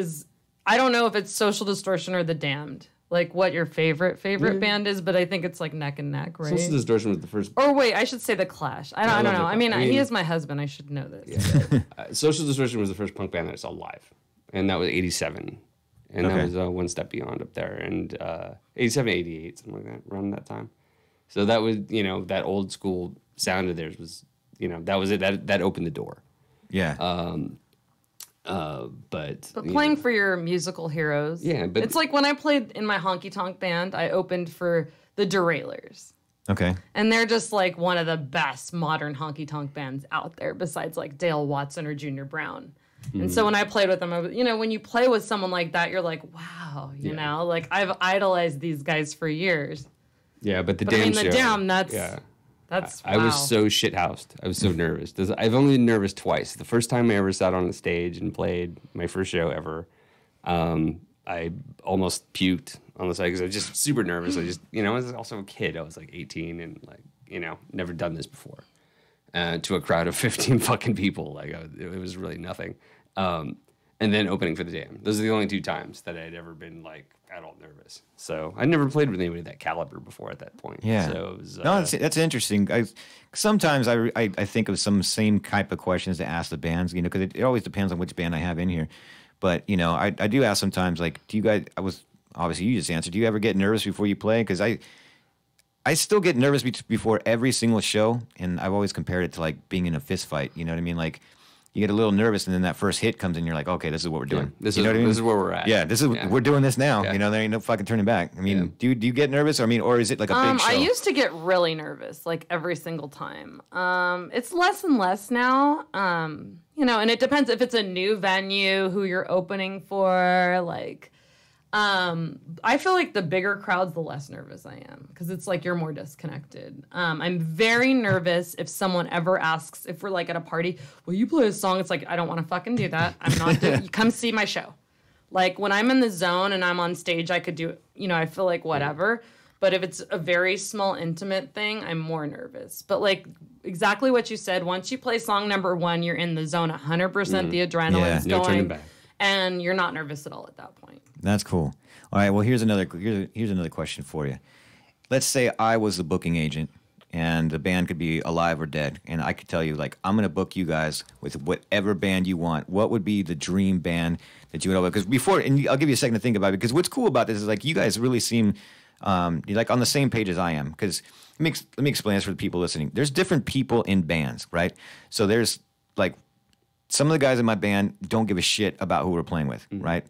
S6: I don't know if it's Social Distortion or The Damned, like what your favorite band is, but I think it's like neck and neck, right?
S5: Social Distortion was the first.
S6: Or wait, I should say The Clash. I don't know. I mean, he is my husband. I should know this.
S5: Yeah. Social Distortion was the first punk band that I saw live, and that was '87. And that was One Step Beyond up there. And 87, 88, something like that, around that time. So that was, that old school sound of theirs was, that was it. That opened the door.
S2: Yeah.
S5: But
S6: playing for your musical heroes.
S5: Yeah, but
S6: it's like when I played in my honky tonk band, I opened for the Derailers.
S2: Okay.
S6: And they're just like one of the best modern honky tonk bands out there, besides like Dale Watson or Junior Brown. And so when I played with them, when you play with someone like that, you're like, wow, you know, like I've idolized these guys for years.
S5: Yeah, but the Damned show.
S6: The Damned, that's That's
S5: I was so shithoused. I was so nervous. I've only been nervous twice. The first time I ever sat on the stage and played my first show ever, I almost puked on the side because I was just super nervous. I was also a kid. I was like 18 and never done this before. To a crowd of 15 fucking people, it was really nothing. And then opening for the Damned. Those are the only 2 times that I'd ever been like at all nervous. So I'd never played with anybody that caliber before at that point.
S2: Yeah.
S5: So it was,
S2: no, that's interesting. Sometimes I think of some same type of questions to ask the bands, because it always depends on which band I have in here. But, I do ask sometimes, like, do you guys, obviously you just answered, do you ever get nervous before you play? Because I still get nervous before every single show, and I've always compared it to, like, being in a fist fight, you know what I mean? Like, you get a little nervous, and then that first hit comes in, you're like, okay, this is what we're doing.
S5: This
S2: you know what I mean?
S5: This is where we're at.
S2: Yeah, we're doing this now.
S5: Yeah.
S2: There ain't no fucking turning back. I mean, do you get nervous? Or is it like a big show?
S6: I used to get really nervous, like every single time. It's less and less now. And it depends if it's a new venue, who you're opening for, like. I feel like the bigger crowds, the less nervous I am because it's like you're more disconnected. I'm very nervous if someone ever asks, if we're like at a party, will you play a song? It's like, I don't want to fucking do that. I'm not doing, you come see my show. Like when I'm in the zone and I'm on stage, I could do it, I feel like whatever. But if it's a very small, intimate thing, I'm more nervous. But like exactly what you said, once you play song number 1, you're in the zone 100%, the adrenaline's
S5: No turning
S6: going.
S5: back.
S6: And you're not nervous at all at that point.
S2: That's cool. All right, well, here's another question for you. Let's say I was the booking agent, and the band could be alive or dead, and I could tell you, like, I'm going to book you guys with whatever band you want. What would be the dream band that you would have? Because before, and I'll give you a second to think about it, because what's cool about this is, like, you guys really seem you're like on the same page as I am. Because let me explain this for the people listening. There's different people in bands, right? So there's, like, some of the guys in my band don't give a shit about who we're playing with, right?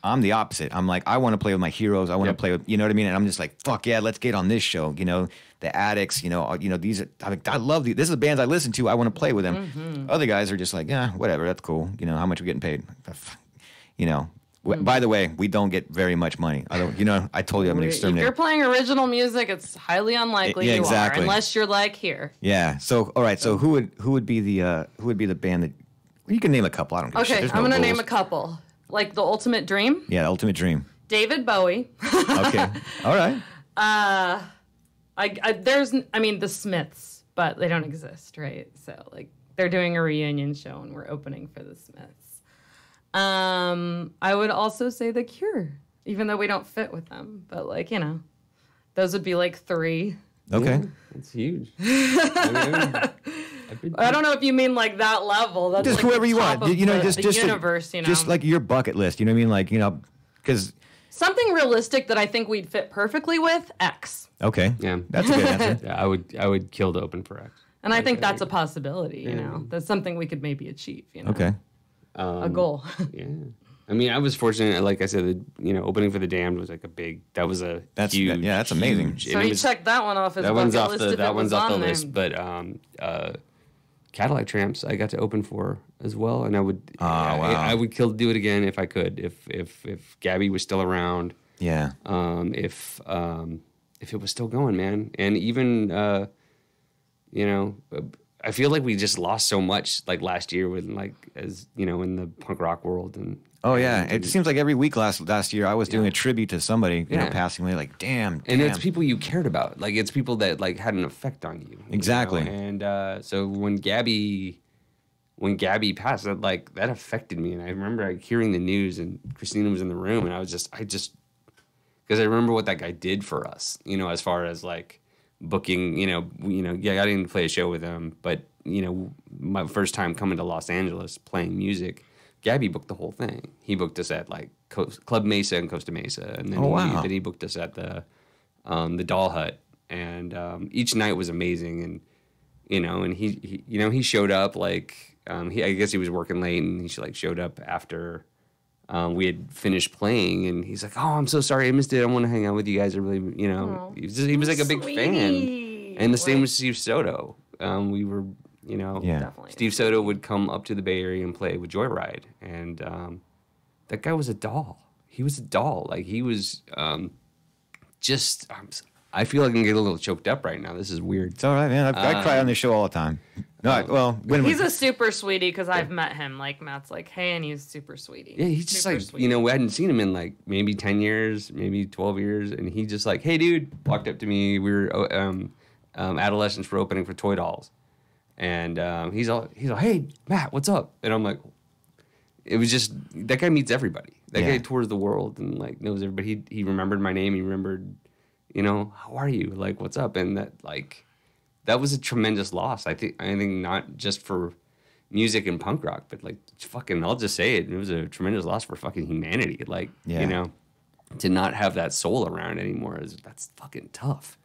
S2: I'm the opposite. I'm like, I want to play with my heroes. I want to play with, you know what I mean? And I'm just like, fuck yeah, let's get on this show. The Addicts, these are, I love these. This is the bands I listen to. I want to play with them. Mm-hmm. Other guys are just like, yeah, whatever, that's cool. How much we're getting paid. By the way, we don't get very much money. I told you I'm an exterminator.
S6: If you're playing original music, it's highly unlikely you are, unless you're like here.
S2: Yeah. So all right. So who would be the band that you can name a couple? I don't give a shit.
S6: Okay, I'm gonna name a couple. Like the ultimate dream.
S2: Yeah, the ultimate dream.
S6: David Bowie.
S2: Okay. All right.
S6: The Smiths, but they don't exist, right? So like they're doing a reunion show and we're opening for the Smiths. I would also say The Cure, even though we don't fit with them, but like, those would be like 3.
S2: Okay.
S5: Yeah, that's huge.
S6: I don't know if you mean like that level. That's
S2: just
S6: like
S2: whoever you want.
S6: the universe,
S2: Just like your bucket list. You know what I mean? Like, because
S6: something realistic that I think we'd fit perfectly with X.
S2: Okay.
S5: Yeah.
S2: That's a good answer.
S5: Yeah, I would kill to open for X.
S6: And I think that's a possibility, That's something we could maybe achieve,
S2: Okay.
S6: A goal.
S5: Yeah. I mean, I was fortunate, like I said, opening for the Damned was like huge.
S2: That's amazing.
S6: So you checked that one off as
S5: that one's off
S6: list.
S5: That one's off the list. But Cadillac Tramps, I got to open for as well, and I would I would kill to do it again if I could, if Gabby was still around.
S2: Yeah.
S5: If it was still going, man, and even I feel like we just lost so much like last year with in the punk rock world and.
S2: Oh yeah, it seems like every week last year I was doing a tribute to somebody, passing away. Like, damn.
S5: And it's people you cared about. Like it's people that like had an effect on you.
S2: Exactly.
S5: And so when Gabby passed, that affected me. And I remember hearing the news, and Christina was in the room, and I just because I remember what that guy did for us. As far as like booking. I didn't play a show with him, but my first time coming to Los Angeles playing music. Gabby booked the whole thing. He booked us at like Club Mesa and Costa Mesa, and then he booked us at the Doll Hut, and each night was amazing. And and he showed up like I guess he was working late, and he showed up after we had finished playing, and he's like, "Oh, I'm so sorry I missed it. I want to hang out with you guys. I really he was like a big fan." And the same with Steve Soto. We were.
S6: Definitely.
S5: Steve Soto would come up to the Bay Area and play with Joyride, and that guy was a doll. He was a doll. Like he was I feel like I can get a little choked up right now. This is weird.
S2: It's all right, man. I cry on this show all the time. No, well,
S6: he's a super sweetie because I've met him. Like Matt's like, hey, and he's super sweetie.
S5: Yeah, he's just
S6: super
S5: like,
S6: sweetie.
S5: we hadn't seen him in like maybe 10 years, maybe 12 years. And he just like, hey, dude, walked up to me. We were, adolescents were opening for Toy Dolls. And he's all, hey, Matt, what's up? And I'm like, it was just, that guy meets everybody. That guy tours the world and like knows everybody. He remembered my name. He remembered, how are you? Like, what's up? And that was a tremendous loss. I think not just for music and punk rock, but like fucking, I'll just say it. It was a tremendous loss for fucking humanity. Like, to not have that soul around anymore that's fucking tough.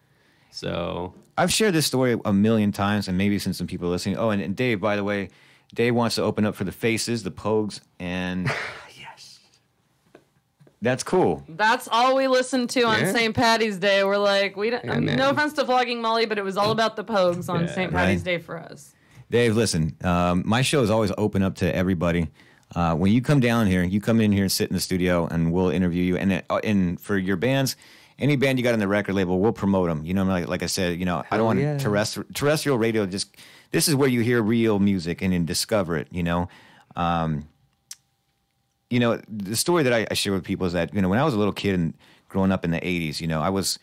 S5: So
S2: I've shared this story a million times, and maybe since some people are listening. Oh, and Dave, by the way, Dave wants to open up for the Faces, the Pogues, and
S5: yes,
S2: that's cool.
S6: That's all we listened to on St. Patty's Day. We're like, we don't. No offense to Vlogging Molly, but it was all about the Pogues on St. Patty's Day for us.
S2: Dave, listen, my show is always open up to everybody. When you come down here, you come in here and sit in the studio, and we'll interview you. And for your bands, any band you got on the record label, we'll promote them. Like I said, I don't want terrestrial radio. This is where you hear real music and then discover it. The story that I share with people is that when I was a little kid and growing up in the '80s,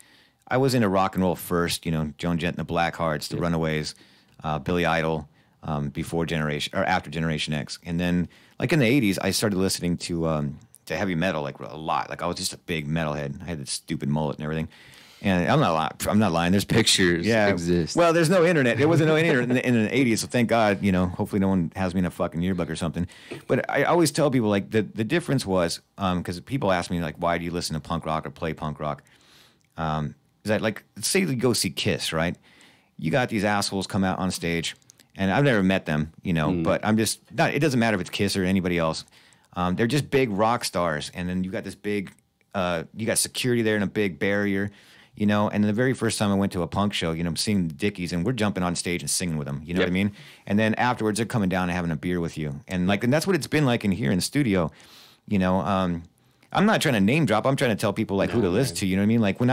S2: I was into rock and roll first. Joan Jett and the Blackhearts, the Runaways, Billy Idol, before Generation or after Generation X, and then like in the '80s, I started listening to heavy metal like a lot. Like I was just a big metalhead. I had this stupid mullet and everything. And I'm not lying. There's pictures.
S5: Exist.
S2: Well, there's no internet. There wasn't no internet in the '80s, so thank God. Hopefully no one has me in a fucking yearbook or something. But I always tell people like the difference was because people ask me like, why do you listen to punk rock or play punk rock? Is that like, say you go see Kiss, right? You got these assholes come out on stage, and I've never met them, but I'm just not. It doesn't matter if it's Kiss or anybody else. They're just big rock stars, and then you got this big, you got security there and a big barrier. And the very first time I went to a punk show, seeing the Dickies, and we're jumping on stage and singing with them, you know what I mean? And then afterwards, they're coming down and having a beer with you. And that's what it's been like in here in the studio, I'm not trying to name drop. I'm trying to tell people who to listen to, you know what I mean? Like when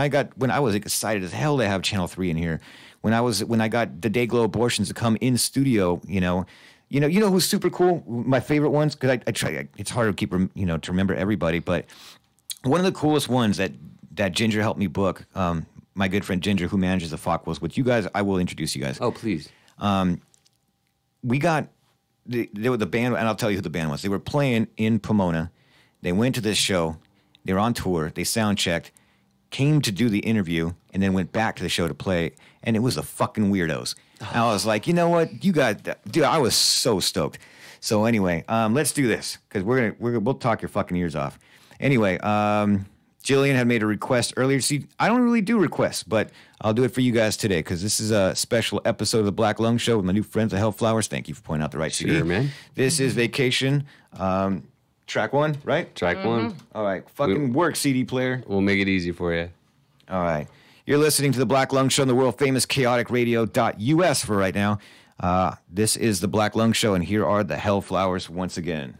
S2: I was excited as hell to have Channel 3 in here, when I got the Dayglow Abortions to come in studio, you know who's super cool? My favorite ones, because I try, it's hard to keep, to remember everybody, but one of the coolest ones that Ginger helped me book, my good friend Ginger, who manages the Fockwills, which you guys, I will introduce you guys.
S5: Oh, please.
S2: We got, they were the band, and I'll tell you who the band was. They were playing in Pomona. They went to this show. They were on tour. They sound checked, came to do the interview, and then went back to the show to play, and it was the fucking Weirdos. And I was like, you know what? You got, dude, I was so stoked. So anyway, let's do this, because we'll talk your fucking ears off. Anyway, Jillian had made a request earlier. See, I don't really do requests, but I'll do it for you guys today because this is a special episode of the Black Lung Show with my new friends, the Hellflowers. Thank you for pointing out the right CD.
S5: Sure, man.
S2: This is Vacation, track 1, right?
S5: Track 1.
S2: All right, fucking work, CD player.
S5: We'll make it easy for you.
S2: All right. You're listening to the Black Lung Show on the world-famous chaoticradio.us for right now. This is the Black Lung Show, and here are the Hellflowers once again.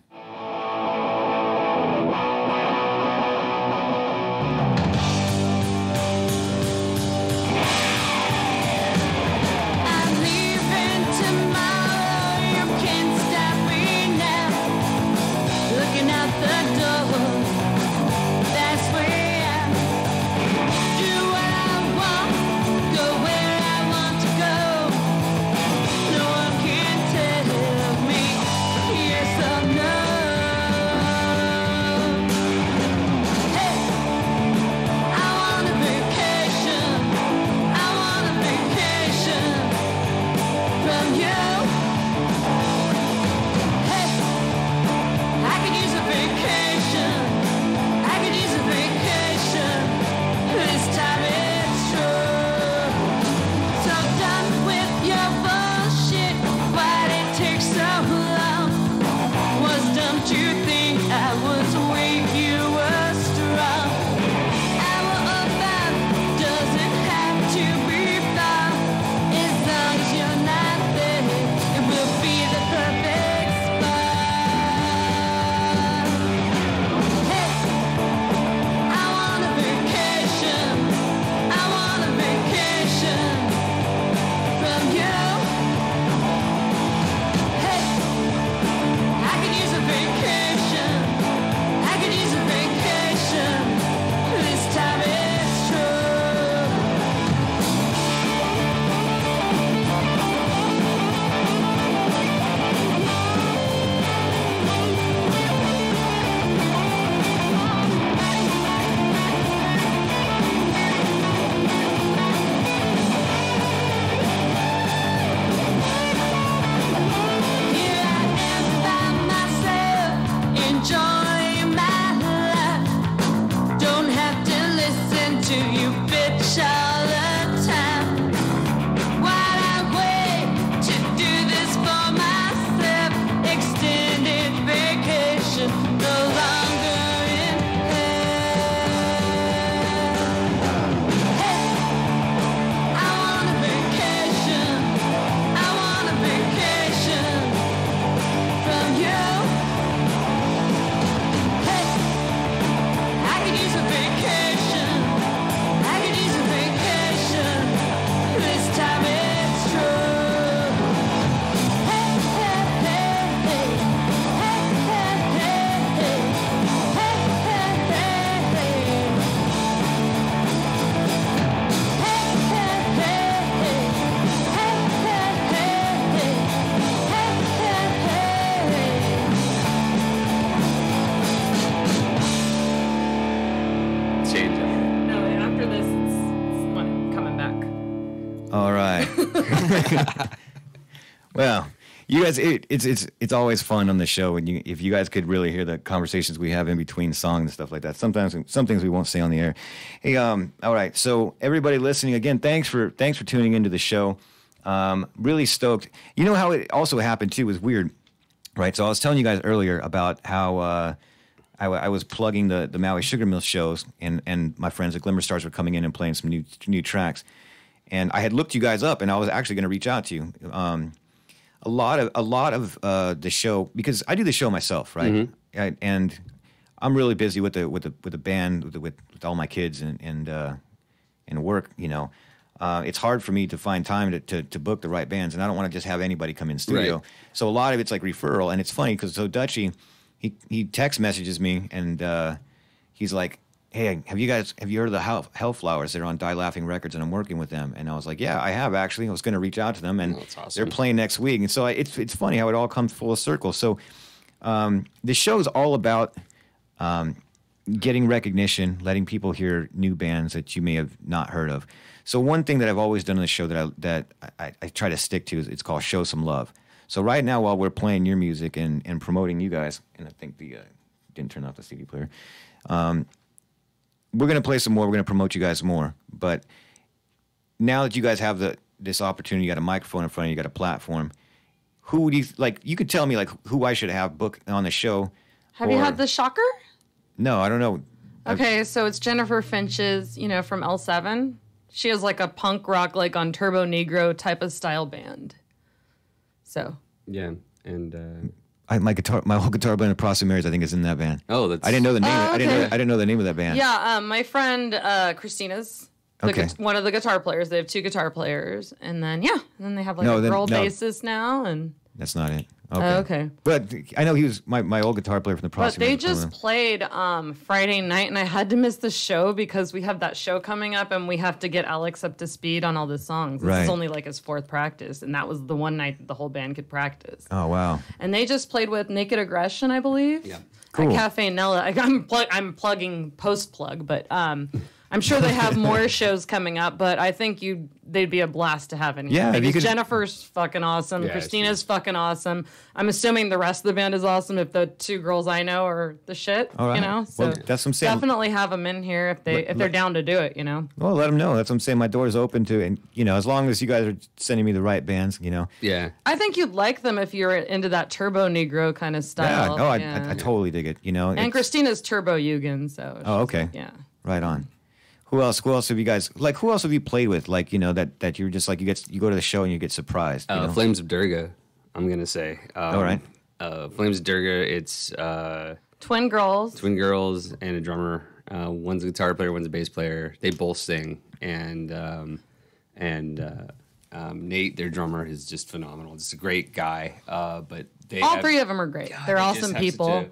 S7: I wanna enjoy my life. Don't have to listen to you bitch all the time. While I wait to do this for myself, extended vacation, no longer in hell. Hey, I want a vacation. I want a vacation from you. Hey, I could use a vacation. I could use a vacation. This time it's true. Hey, hey, hey, hey. Hey, hey, hey, hey. Hey, hey, hey, hey. Hey, hey, hey, hey. Hey, hey, hey, hey. Hey, hey, hey.
S5: Change it.
S6: No, after this, it's fun coming back.
S2: All right. Well, you guys, it's always fun on the show, and if you guys could really hear the conversations we have in between songs and stuff like that. Sometimes some things we won't say on the air. Hey, all right. So everybody listening again, thanks for tuning into the show. Really stoked. You know how it also happened too was weird, right? So I was telling you guys earlier about how I was plugging the Maui Sugar Mill shows, and my friends at Glimmer Stars were coming in and playing some new tracks. And I had looked you guys up, and I was actually going to reach out to you. A lot of the show, because I do the show myself, right? And I'm really busy with the band, with all my kids and work. You know, it's hard for me to find time to book the right bands, and I don't want to just have anybody come in studio.
S5: Right.
S2: So a lot of it's like referral, and it's funny because Dutchie, he text messages me, and he's like, hey, have you heard of the Hellflowers? They're on Die Laughing Records, and I'm working with them. And I was like, yeah, I have actually. I was going to reach out to them, and
S5: that's awesome.
S2: they're playing next week. And so it's funny how it all comes full circle. So the show is all about getting recognition, letting people hear new bands that you may have not heard of. So one thing that I've always done on the show that I try to stick to is it's called Show Some Love. So right now, while we're playing your music and promoting you guys, and I think didn't turn off the CD player. We're going to play some more. We're going to promote you guys more. But now that you guys have this opportunity, you got a microphone in front of you, you got a platform. Who would you like? You could tell me like who I should have book on the show.
S6: Have you had the Shocker?
S2: No, I don't know.
S6: Okay, so it's Jennifer Finch's, from L7. She has like a punk rock, like on Turbo Negro type of style band. So.
S5: Yeah, and
S2: my whole guitar band, Prosy Marys, I think is in that band.
S5: oh, that's
S2: I didn't know the name.
S6: Oh,
S2: I didn't know the name of that band.
S6: Yeah, my friend Christina's one of the guitar players. They have two guitar players, and then they have like a girl bassist now, and
S2: that's not it. Okay.
S6: Okay.
S2: But I know he was my old guitar player from the Prosy.
S6: But they just played Friday night, and I had to miss the show because we have that show coming up, and we have to get Alex up to speed on all the songs. This is only like his fourth practice, and that was the one night that the whole band could practice.
S2: Oh, wow.
S6: And they just played with Naked Aggression, I believe. Yeah.
S2: Cool.
S6: At Cafe Nella. I'm plugging post-plug, but I'm sure they have more shows coming up, but I think they'd be a blast to have in here.
S2: Yeah,
S6: because Jennifer's fucking awesome.
S5: Yeah,
S6: Christina's fucking awesome. I'm assuming the rest of the band is awesome if the two girls I know are the shit,
S2: All right.
S6: So
S2: Well, that's what I'm saying.
S6: definitely have them in here if they're down to do it,
S2: Well, let them know. That's what I'm saying. My door's open to, and as long as you guys are sending me the right bands,
S5: Yeah.
S6: I think you'd like them if you're into that Turbo Negro kind of style.
S2: Yeah. I totally dig it.
S6: And Christina's Turbo Yugen, so.
S2: Oh, okay.
S6: Yeah.
S2: Right on. Who else have you guys who else have you played with? Like, that you're just like you go to the show and you get surprised.
S5: Flames of Durga, I'm gonna say.
S2: All right.
S5: Flames of Durga, it's
S6: Twin girls.
S5: twin girls and a drummer. One's a guitar player, one's a bass player. They both sing, and Nate, their drummer, is just phenomenal. Just a great guy. But
S6: All three of them are great. They're awesome people.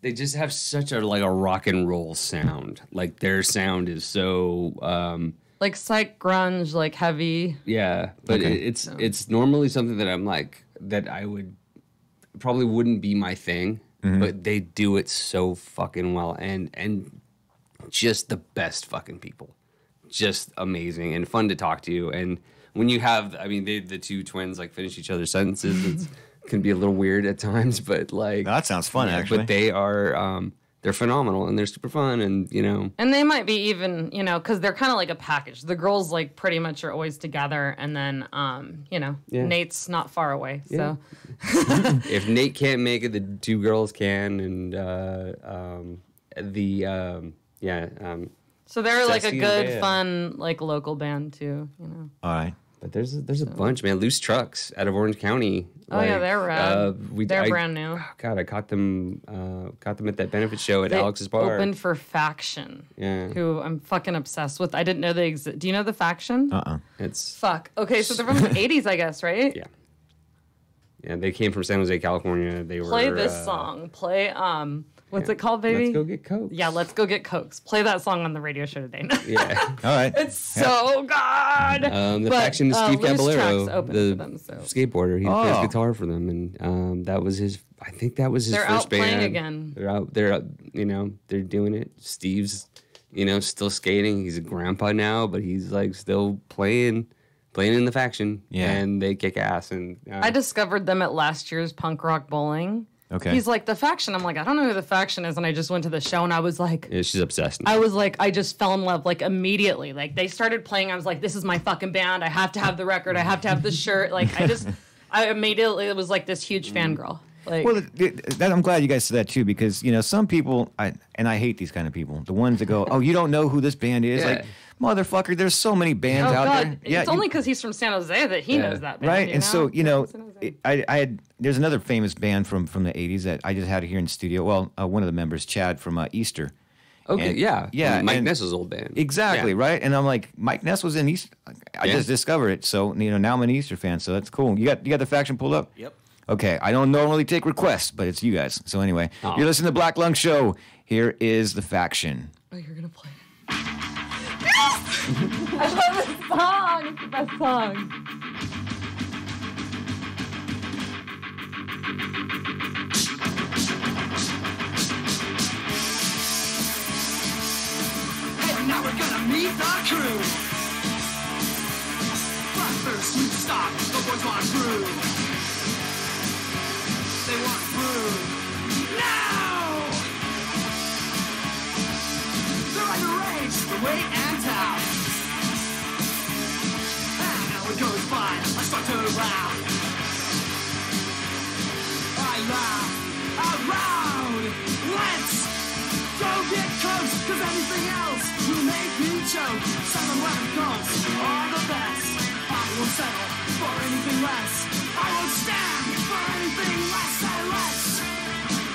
S5: They just have such a rock and roll sound. Like their sound is so
S6: like psych grunge, like heavy.
S5: Yeah, but
S2: Okay.
S5: it's normally something that I'm like that I probably wouldn't be my thing, but they do it so fucking well and just the best fucking people. Just amazing and fun to talk to. And when you have the two twins finish each other's sentences, can be a little weird at times, but like
S2: that sounds fun actually.
S5: But they are they're phenomenal and they're super fun, and
S6: And they might be even, because they're kind of like a package. The girls like pretty much are always together, and then Nate's not far away.
S5: Yeah.
S6: So
S5: if Nate can't make it, the two girls can, and
S6: so they're like a
S5: Sassy
S6: good,
S5: band.
S6: fun, like local band too.
S2: All right.
S5: But there's a bunch, man. Loose Trucks out of Orange County.
S6: Oh yeah, they're rad. They're brand new.
S5: God, I caught them at that benefit show at
S6: They
S5: Alex's bar.
S6: Opened for Faction.
S5: Yeah.
S6: Who I'm fucking obsessed with. I didn't know they exist. Do you know the Faction?
S5: It's
S6: Fuck. Okay, so they're from the 80s, I guess, right?
S5: Yeah. Yeah, they came from San Jose, California. They
S6: Play
S5: were
S6: this song. Play what's it called, baby?
S5: Let's Go Get Coke.
S6: Yeah, Let's Go Get Cokes. Play that song on the radio show today.
S5: Yeah.
S2: All right.
S6: It's so good.
S5: The
S6: But,
S5: Faction is Steve
S6: Loose
S5: Caballero,
S6: Tracks opened
S5: the
S6: for them, so.
S5: skateboarder. He plays guitar for them, and that was his. I think that was his
S6: They're
S5: first
S6: out
S5: band.
S6: playing again.
S5: They're out. They're doing it. Steve's, still skating. He's a grandpa now, but he's like still playing in the Faction.
S2: Yeah.
S5: And they kick ass. And
S6: I discovered them at last year's Punk Rock Bowling.
S2: Okay.
S6: He's like, the Faction. I'm like, I don't know who the Faction is. And I just went to the show and I was like,
S5: yeah, she's obsessed now.
S6: I was like, I just fell in love like immediately. Like they started playing. I was like, this is my fucking band. I have to have the record. I have to have the shirt. Like I immediately, it was like this huge fangirl. Like,
S2: Well, I'm glad you guys said that too, because some people, I hate these kind of people. The ones that go, "Oh, you don't know who this band is?"
S5: Yeah.
S2: Like, motherfucker, there's so many bands
S6: oh
S2: out
S6: God,
S2: there.
S6: it's only because he's from San Jose that he knows that band.
S2: Right, and so
S6: San Jose.
S2: I had there's another famous band from the '80s that I just had here in the studio. Well, one of the members, Chad from Easter.
S5: Okay,
S2: And-
S5: yeah.
S2: yeah,
S5: Mike
S2: and-
S5: Ness's old band.
S2: Exactly,
S5: Yeah.
S2: right? And I'm like, Mike Ness was in Easter. I
S5: Yeah.
S2: just discovered it, so now I'm an Easter fan. So that's cool. You got the Faction pulled up?
S8: Yep.
S2: Okay, I don't normally take requests, but it's you guys. So anyway,
S5: Oh.
S2: you're listening to Black Lung Show. Here is the Faction.
S6: Oh, you're gonna play it. Yes! I love this song. It's the best song.
S1: Hey, now we're gonna meet the crew. But first we stop, the boys want brew. They want brew. Now! They're underage, the weight and town. And now it goes by, I start to laugh. I laugh out loud. Let's go get cokes, cause anything else will make me choke. 7-Eleven Cokes are the best. I won't settle for anything less. I won't stand for anything less. So let's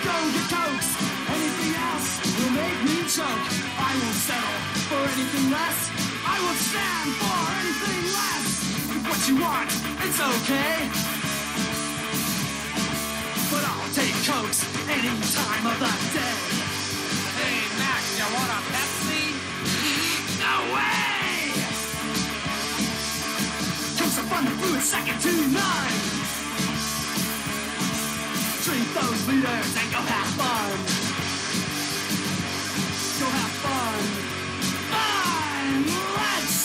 S1: go get cokes. Anything else will make me choke. I won't settle for anything less. I won't stand for anything less. What you want, it's okay. But I'll take cokes any time of the day. Hey, Mac, you want a Pepsi? No way! Cokes are fun to brew, it's second to none. Drink those liters and go have fun. Go have fun. Fun! Let's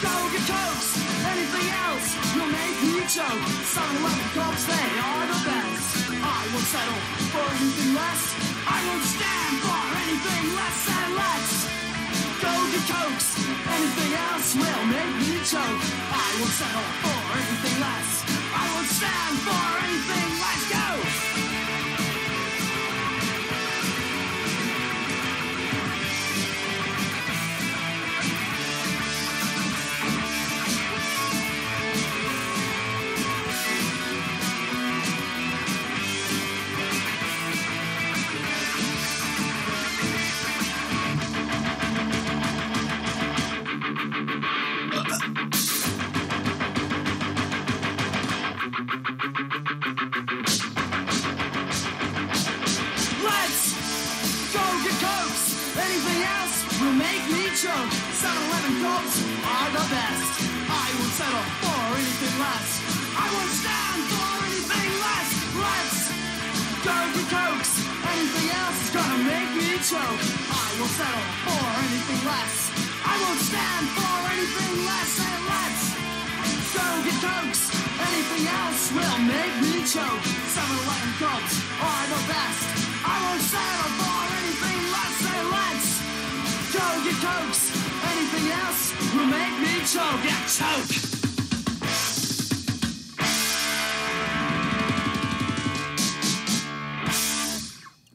S1: go get cokes. Anything else will make me choke. 7-Eleven Cokes, they are the best. I won't settle for anything less. I won't stand for anything less. And let's go get cokes. Anything else will make me choke. I won't settle for anything less. I won't stand for anything less. Go! Let's go get cokes. Anything else will make me choke. 7-Eleven Cokes are the best. I won't settle for anything less. I won't stand for anything less. Let's go get cokes. Anything else is gonna make me choke. I won't settle for anything less. I won't stand for anything less. And let's go get cokes.
S7: Anything else will make me choke. 7-Eleven Cokes are the best. I won't settle for anything less than let's go get Cokes. Anything else will make me choke. Yeah, choke.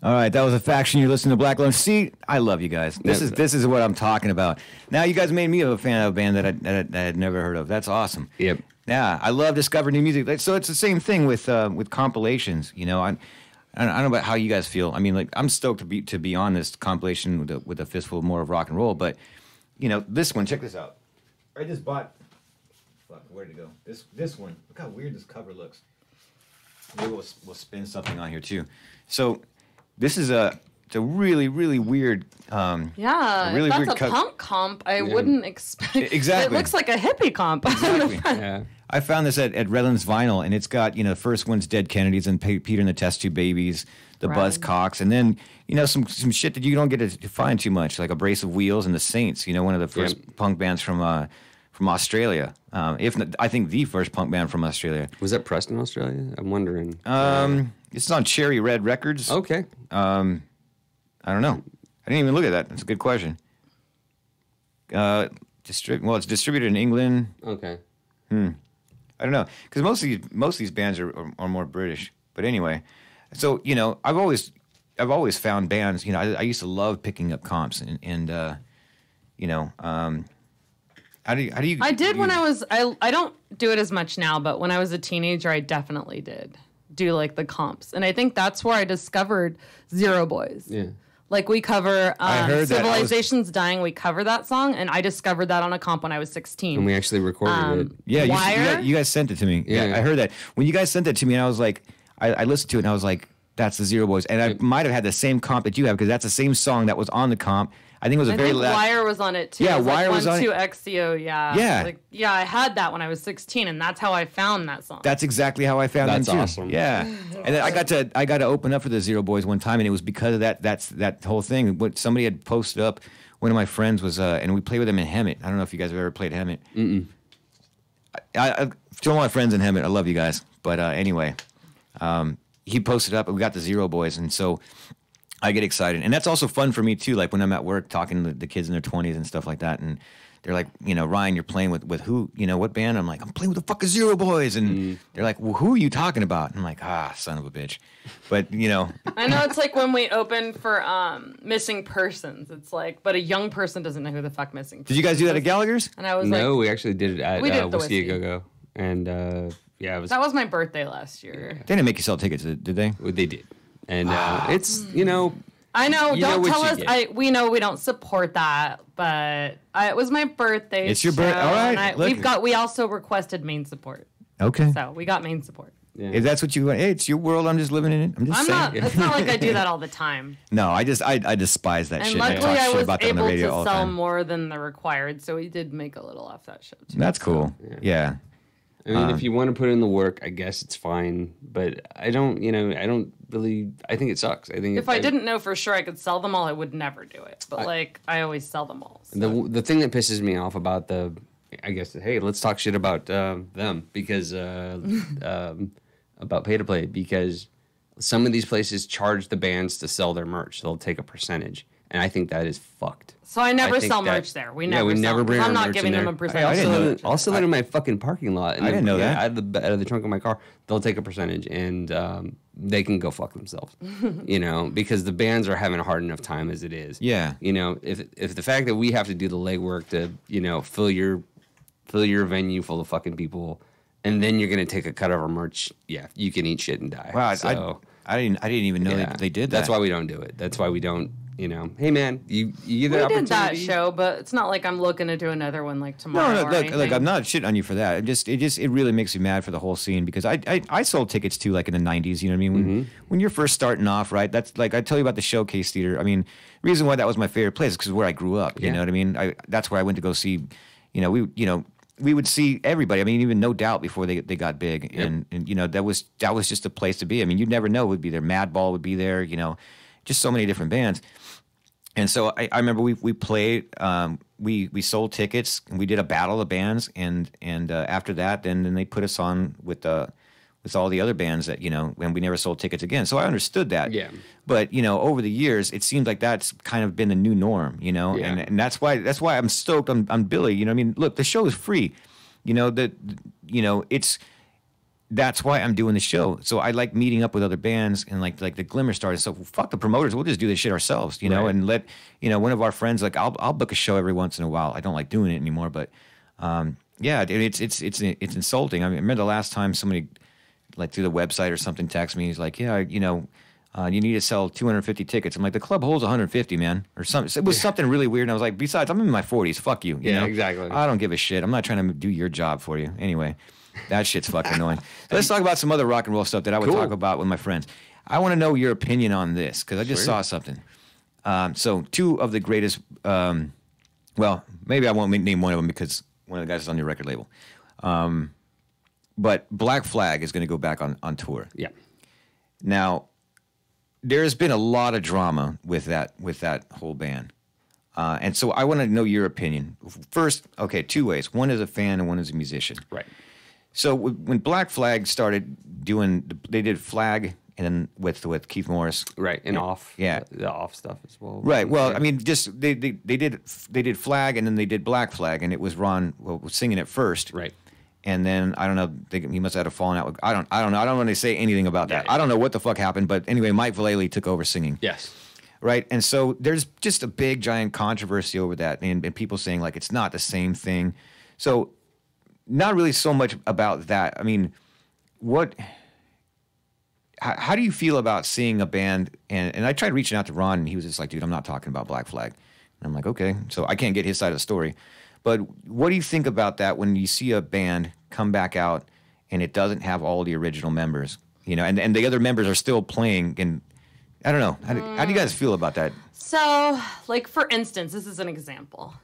S2: All right, that was a faction. You're listening to Black Lunch. See, I love you guys. This is what I'm talking about. Now you guys made me a fan of a band that I had never heard of. That's awesome.
S5: Yep.
S2: Yeah, I love discovering new music. So it's the same thing with compilations. You know, I don't know about how you guys feel. I mean, like I'm stoked to be on this compilation with a fistful more of rock and roll. But you know, this one. Check this out. I just bought. Fuck, where'd it go? This one. Look how weird this cover looks. Maybe we'll spin something on here too. So. This is it's a really, really weird.
S6: Yeah,
S2: really
S6: if
S2: weird
S6: that's a punk comp. I wouldn't expect.
S2: Exactly.
S6: It looks like a hippie comp.
S2: Exactly.
S5: Yeah.
S2: I found this at Redlands Vinyl, and it's got the first one's Dead Kennedys and Peter and the Test Tube Babies, the
S6: Right.
S2: Buzzcocks, and then some shit that you don't get to find too much, like Abrasive Wheels and the Saints. One of the first punk bands from Australia. If not, I think the first punk band from Australia.
S5: Was that pressed in Australia? I'm wondering.
S2: It's on Cherry Red Records.
S5: Okay.
S2: I don't know. I didn't even look at that. That's a good question. It's distributed in England.
S5: Okay.
S2: I don't know, because most of these bands are more British. But anyway, so I've always found bands. I used to love picking up comps and how do you?
S6: I did when I was. I don't do it as much now, but when I was a teenager, I definitely did do like the comps, and I think that's where I discovered Zero Boys.
S5: Yeah.
S6: Like we cover
S2: heard that.
S6: Civilization's Dying. We cover that song, and I discovered that on a comp when I was 16.
S5: And we actually recorded it.
S2: Yeah,
S6: Wire?
S2: you guys sent it to me. Yeah,
S5: Yeah.
S2: I heard that when you guys sent it to me, and I was like, I listened to it, and I was like, that's the Zero Boys, and I might have had the same comp that you have because that's the same song that was on the comp. I think it was
S6: I think Wire was on it too.
S2: Yeah,
S6: It was
S2: Wire was on it.
S6: 12XCO, yeah.
S2: Yeah.
S6: I had that when I was 16, and that's how I found that song.
S2: That's exactly how I found
S5: That's
S2: them too.
S5: awesome.
S2: Yeah, and then I got to open up for the Zero Boys one time, and it was because of that whole thing. What somebody had posted up. One of my friends was, and we played with them in Hemet. I don't know if you guys have ever played Hemet. I to all my friends in Hemet, I love you guys. But anyway, he posted up, and we got the Zero Boys, and so I get excited, and that's also fun for me too. Like when I'm at work talking to the kids in their 20s and stuff like that, and they're like, Ryan, you're playing with who? What band? I'm like, I'm playing with the fucking Zero Boys, and they're like, well, who are you talking about? And I'm like, son of a bitch. But
S6: I know it's like when we opened for Missing Persons. It's like, but a young person doesn't know who the fuck Missing Persons
S2: did you guys do that at Gallagher's?
S6: And I was
S5: No,
S6: like,
S5: we actually did it at
S6: We did it at the
S5: Whiskey
S6: Whiskey.
S5: A Go Go. And yeah, it was.
S6: that was my birthday last year.
S2: They didn't make you sell tickets, did they?
S5: They did. And it's,
S6: I know.
S5: You know
S6: Don't
S5: what
S6: tell
S5: you
S6: us.
S5: get.
S6: We know we don't support that, but it was my birthday.
S2: It's your
S6: show,
S2: birth- all right,
S6: and
S2: look.
S6: we also requested main support,
S2: Okay.
S6: so we got main support.
S5: yeah.
S2: If that's what you want, hey, it's your world. I'm just living in it. I'm just
S6: I'm
S2: saying.
S6: not. It's not like I do that all the time.
S2: No, I despise that
S6: And
S2: shit.
S6: luckily,
S2: talk
S6: I
S2: shit
S6: was
S2: about that on the
S6: able
S2: radio all
S6: to
S2: the
S6: sell
S2: time.
S6: more than the required, so we did make a little off that show too.
S2: That's cool. Yeah.
S5: I mean, if you want to put in the work, I guess it's fine. But I don't really. I think it sucks. I think
S6: If I didn't know for sure I could sell them all, I would never do it. But I always sell them all. So.
S5: The thing that pisses me off about I guess, hey, let's talk shit about them because about pay to play, because some of these places charge the bands to sell their merch. They'll take a percentage, and I think that is fucked.
S6: So I never
S5: think
S6: sell
S5: that-
S6: merch there. We
S5: yeah, we
S6: never
S5: never
S6: sell.
S5: bring
S6: 'Cause
S5: our
S6: I'm not
S5: merch
S6: giving
S5: in
S6: them
S5: there.
S6: a percentage.
S2: I didn't know that.
S5: I'll sell it in my fucking parking lot. And
S2: I didn't know that.
S5: Out of the trunk of my car, they'll take a percentage, and they can go fuck themselves. Because the bands are having a hard enough time as it is.
S2: Yeah.
S5: If the fact that we have to do the legwork to fill your venue full of fucking people, and then you're gonna take a cut of our merch, yeah, you can eat shit and die.
S2: Wow.
S5: So,
S2: I didn't even know
S5: yeah,
S2: they did that.
S5: That's why we don't do it. That's why we don't. Hey man, you get
S6: We
S5: the
S6: did
S5: opportunity.
S6: that show, but it's not like I'm looking to do another one like tomorrow.
S2: No,
S6: or
S2: look,
S6: anything.
S2: I'm not shitting on you for that. It really makes me mad for the whole scene because I sold tickets too, like in the '90s. You know what I mean? When you're first starting off, right? That's like I tell you about the Showcase Theater. I mean, the reason why that was my favorite place is because where I grew up. You know what I mean? That's where I went to go see. We would see everybody. I mean, even No Doubt before they got big, and that was just a place to be. I mean, you'd never know it would be there. Madball would be there. Just so many different bands. And so I remember we played we sold tickets and we did a battle of bands, and after that, then they put us on with all the other bands that, and we never sold tickets again. So I understood that.
S5: Yeah.
S2: But over the years, it seems like that's kind of been the new norm.
S5: Yeah.
S2: And that's why I'm stoked on Billy. Look, the show is free. That's why I'm doing the show. So I like meeting up with other bands and like the Glimmer Stars. So fuck the promoters. We'll just do this shit ourselves,
S5: Right.
S2: and let, one of our friends, like I'll book a show every once in a while. I don't like doing it anymore, but yeah, it's insulting. I remember the last time somebody like through the website or something texted me. He's like, yeah, you need to sell 250 tickets. I'm like, the club holds 150, man, or something. It was something really weird. And I was like, besides, I'm in my 40s. Fuck you. You know?
S5: Exactly.
S2: I don't give a shit. I'm not trying to do your job for you. Anyway. That shit's fucking annoying. Let's talk about some other rock and roll stuff that I would talk about with my friends. I want to know your opinion on this because I just saw something. So two of the greatest, well, maybe I won't name one of them because one of the guys is on your record label. But Black Flag is going to go back on tour.
S5: Yeah.
S2: Now, there's been a lot of drama with that whole band. And so I want to know your opinion. First, okay, two ways. One is a fan and one is a musician.
S5: Right.
S2: So when Black Flag started they did Flag and then with Keith Morris,
S5: right, and Off,
S2: yeah,
S5: the Off stuff as well,
S2: right. Well, I mean, just they did Flag and then they did Black Flag, and it was Ron was singing it first,
S5: right,
S2: and then I don't know, he must have had a falling out. I don't know. I don't want to say anything about that. I don't know what the fuck happened, but anyway, Mike Vallely took over singing.
S5: Yes.
S2: Right, and so there's just a big giant controversy over that, and people saying like it's not the same thing. So. Not really so much about that. I mean, how do you feel about seeing a band? And I tried reaching out to Ron, and he was just like, dude, I'm not talking about Black Flag. And I'm like, okay. So I can't get his side of the story. But what do you think about that when you see a band come back out and it doesn't have all the original members, and the other members are still playing? And I don't know. How do you guys feel about that?
S6: So, like, for instance, this is an example.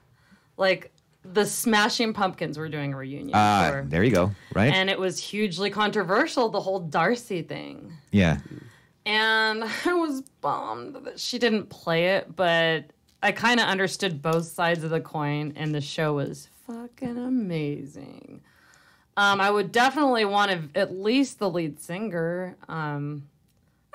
S6: Like, the Smashing Pumpkins were doing a reunion tour.
S2: There you go, right?
S6: And it was hugely controversial, the whole Darcy thing.
S2: Yeah.
S6: And I was bummed that she didn't play it, but I kind of understood both sides of the coin, and the show was fucking amazing. I would definitely want at least the lead singer. I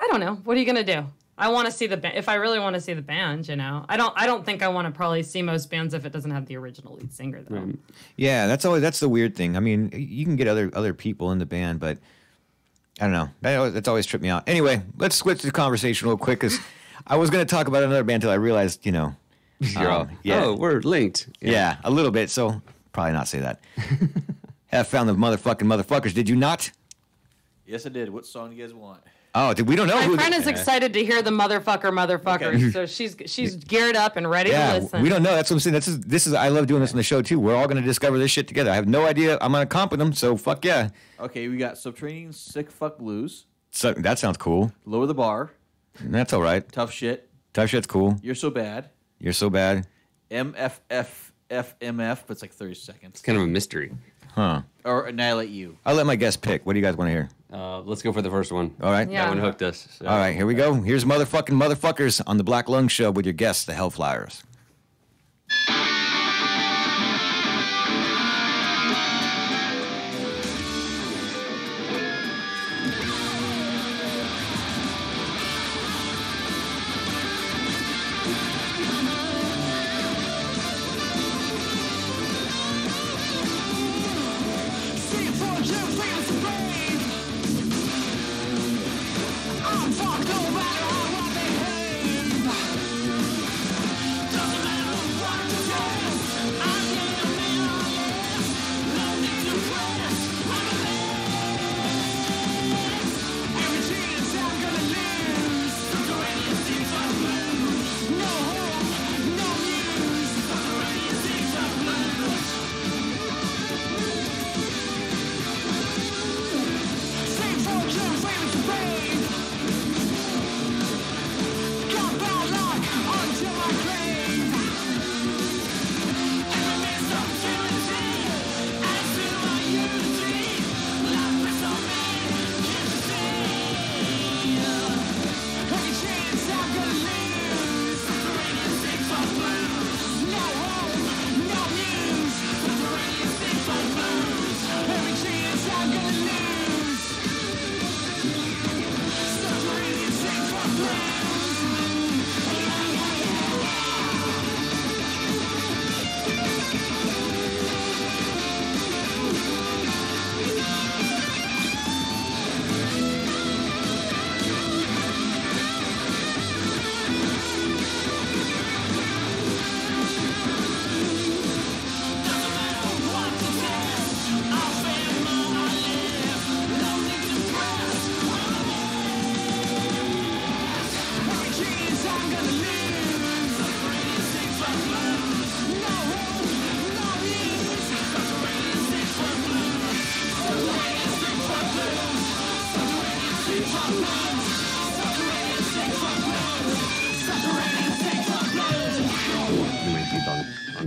S6: don't know. What are you going to do? I want to see the band. If I really want to see the band, I don't think I want to probably see most bands if it doesn't have the original lead singer, though.
S2: Right. Yeah, that's the weird thing. I mean, you can get other people in the band, but I don't know. That's always tripped me out. Anyway, let's switch the conversation real quick because I was going to talk about another band until I realized,
S5: You're we're linked.
S2: Yeah, a little bit. So probably not say that. Have found the motherfuckers. Did you not?
S8: Yes, I did. What song do you guys want?
S2: Oh, we don't know.
S6: My friend is excited to hear the motherfuckers. Okay. So she's geared up and ready to listen.
S2: We don't know. That's what I'm saying. This is. I love doing this on the show too. We're all going to discover this shit together. I have no idea. I'm going to comp with them. So fuck yeah.
S8: Okay, we got Subterranean Sick Fuck Blues.
S2: So that sounds cool.
S8: Lower the Bar.
S2: That's all right.
S8: Tough Shit.
S2: Tough Shit's cool.
S8: You're So Bad.
S2: You're So Bad.
S8: MFFFMF, but it's like 30 seconds.
S5: It's kind of a mystery.
S2: Huh.
S8: Or Annihilate You.
S2: I'll let my guest pick. What do you guys want to hear?
S5: Let's go for the first one.
S2: All right.
S6: Yeah.
S5: That one hooked us. So.
S2: All right, here we go. Here's motherfuckers on the Black Lung Show with your guests, the Hellflowers.
S1: Fuck no matter how well they behave.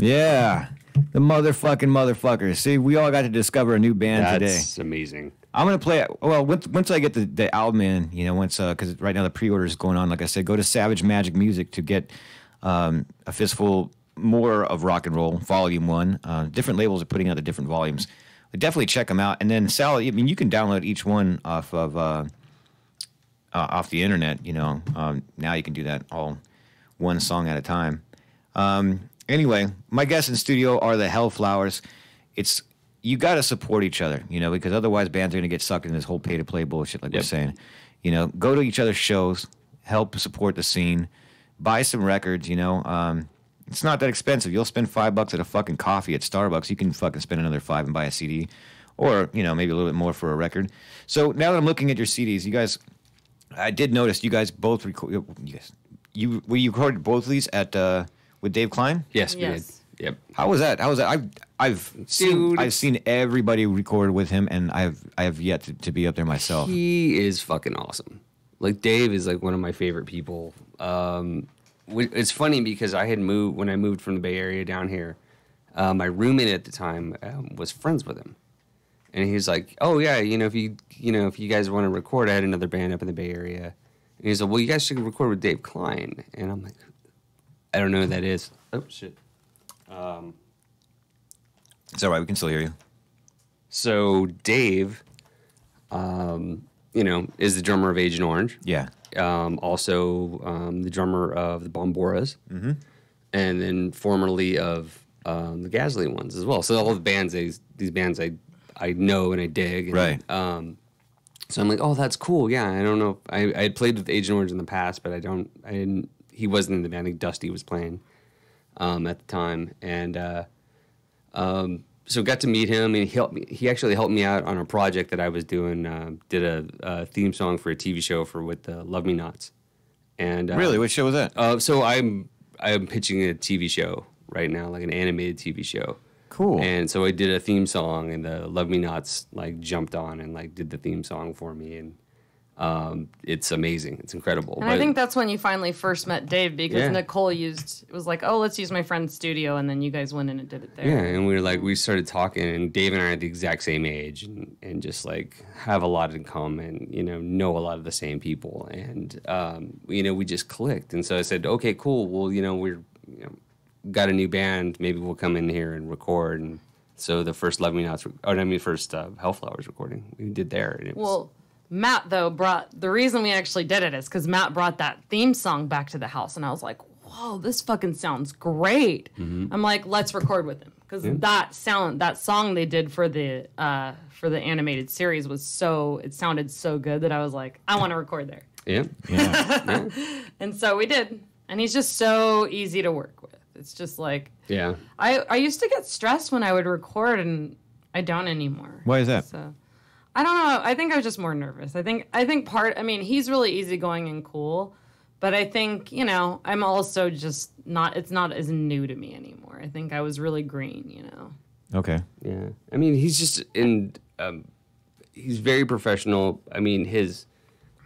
S2: Yeah. The motherfuckers. See, we all got to discover a new band today.
S5: That's amazing.
S2: I'm gonna play it. Well, once I get the album in, because right now the pre-order is going on. Like I said, go to Savage Magic Music to get a fistful more of rock and roll, Volume 1. Different labels are putting out the different volumes. But definitely check them out. And then Sal, I mean, you can download each one off of off the internet. Now you can do that all one song at a time. Anyway, my guests in studio are the Hellflowers. You got to support each other, because otherwise bands are going to get sucked in this whole pay-to-play bullshit like we're saying. Go to each other's shows, help support the scene, buy some records, It's not that expensive. You'll spend $5 at a fucking coffee at Starbucks. You can fucking spend another $5 and buy a CD, or, maybe a little bit more for a record. So now that I'm looking at your CDs, you guys, I did notice you guys both record. You recorded both of these at with Dave Klein?
S5: Yes, we did. Yep.
S2: How was that? I've seen everybody record with him, and I have yet to be up there myself.
S5: He is fucking awesome. Like, Dave is like one of my favorite people. It's funny because when I moved from the Bay Area down here, my roommate at the time was friends with him, and he's like, "Oh yeah, if you guys want to record, I had another band up in the Bay Area," and he's like, "Well, you guys should record with Dave Klein," and I'm like, "I don't know who that is." Oh shit.
S2: It's all right. We can still hear you.
S5: So Dave, is the drummer of Agent Orange.
S2: Yeah.
S5: Also, the drummer of the Bomboras, and then formerly of the Gasly ones as well. So all the bands, these bands I know and I dig. And,
S2: right.
S5: So I'm like, oh, that's cool. Yeah, I don't know. I had played with Agent Orange in the past, but I didn't. He wasn't in the band. I think Dusty was playing at the time, and so got to meet him, and he actually helped me out on a project that I was doing. Did a theme song for a TV show with Love Me Nots. And
S2: really, what show was that?
S5: So I'm pitching a TV show right now, like an animated TV show.
S2: Cool.
S5: And so I did a theme song, and the Love Me Nots jumped on and did the theme song for me, and it's amazing. It's incredible.
S6: And I think that's when you finally first met Dave, because Nicole it was like, oh, let's use my friend's studio, and then you guys went in and did it there.
S5: Yeah, and we started talking, and Dave and I are the exact same age, and just have a lot in common, know a lot of the same people, and we just clicked. And so I said, okay, cool. Well, we're got a new band. Maybe we'll come in here and record. And so the first first Hellflowers recording we did there. And it was,
S6: Matt, though, the reason we actually did it is because Matt brought that theme song back to the house, and I was like, whoa, this fucking sounds great. Mm-hmm. I'm like, let's record with him, because that song they did for the animated series it sounded so good that I was like, I want to record there.
S5: Yeah.
S6: And so we did, and he's just so easy to work with. It's just I used to get stressed when I would record, and I don't anymore.
S2: Why is that?
S6: So, I don't know. I think I was just more nervous. I think he's really easygoing and cool, but I think, I'm also just it's not as new to me anymore. I think I was really green,
S2: Okay.
S5: Yeah. I mean, he's just he's very professional. I mean, his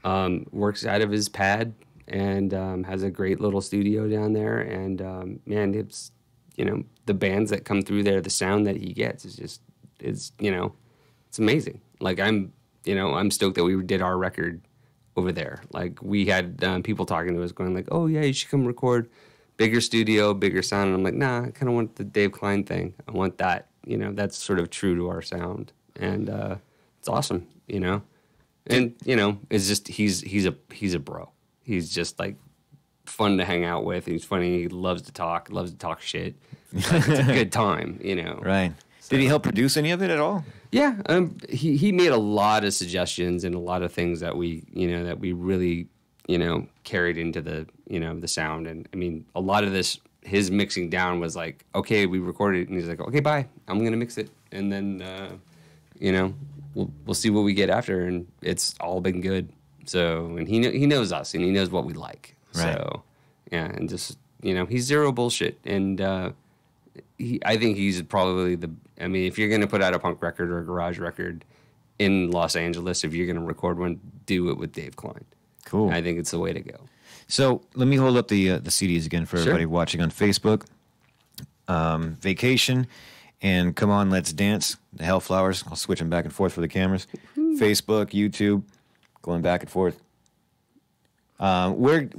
S5: works out of his pad and has a great little studio down there. And man, it's, the bands that come through there, the sound that he gets is it's amazing. I'm stoked that we did our record over there. We had people talking to us going oh yeah, you should come record, bigger studio, bigger sound. And I'm like, nah, I kind of want the Dave Klein thing. I want that, that's sort of true to our sound. And it's awesome, And, it's just, he's a bro. He's just fun to hang out with. He's funny. He loves to talk shit. It's a good time,
S2: Right. So, did he help produce any of it at all?
S5: Yeah, he made a lot of suggestions and a lot of things that we really carried into the the sound. And I mean, a lot of his mixing down was okay, we recorded it, and he's like, okay, bye, I'm gonna mix it, and then we'll see what we get after, and it's all been good. So, and he knows us, and he knows what we like. Right. So yeah, and just he's zero bullshit, and I think he's probably if you're going to put out a punk record or a garage record in Los Angeles, if you're going to record one, do it with Dave Klein.
S2: Cool.
S5: I think it's the way to go.
S2: So let me hold up the CDs again for everybody watching on Facebook. Vacation and Come On, Let's Dance, the Hellflowers. I'll switch them back and forth for the cameras. Facebook, YouTube, going back and forth. Where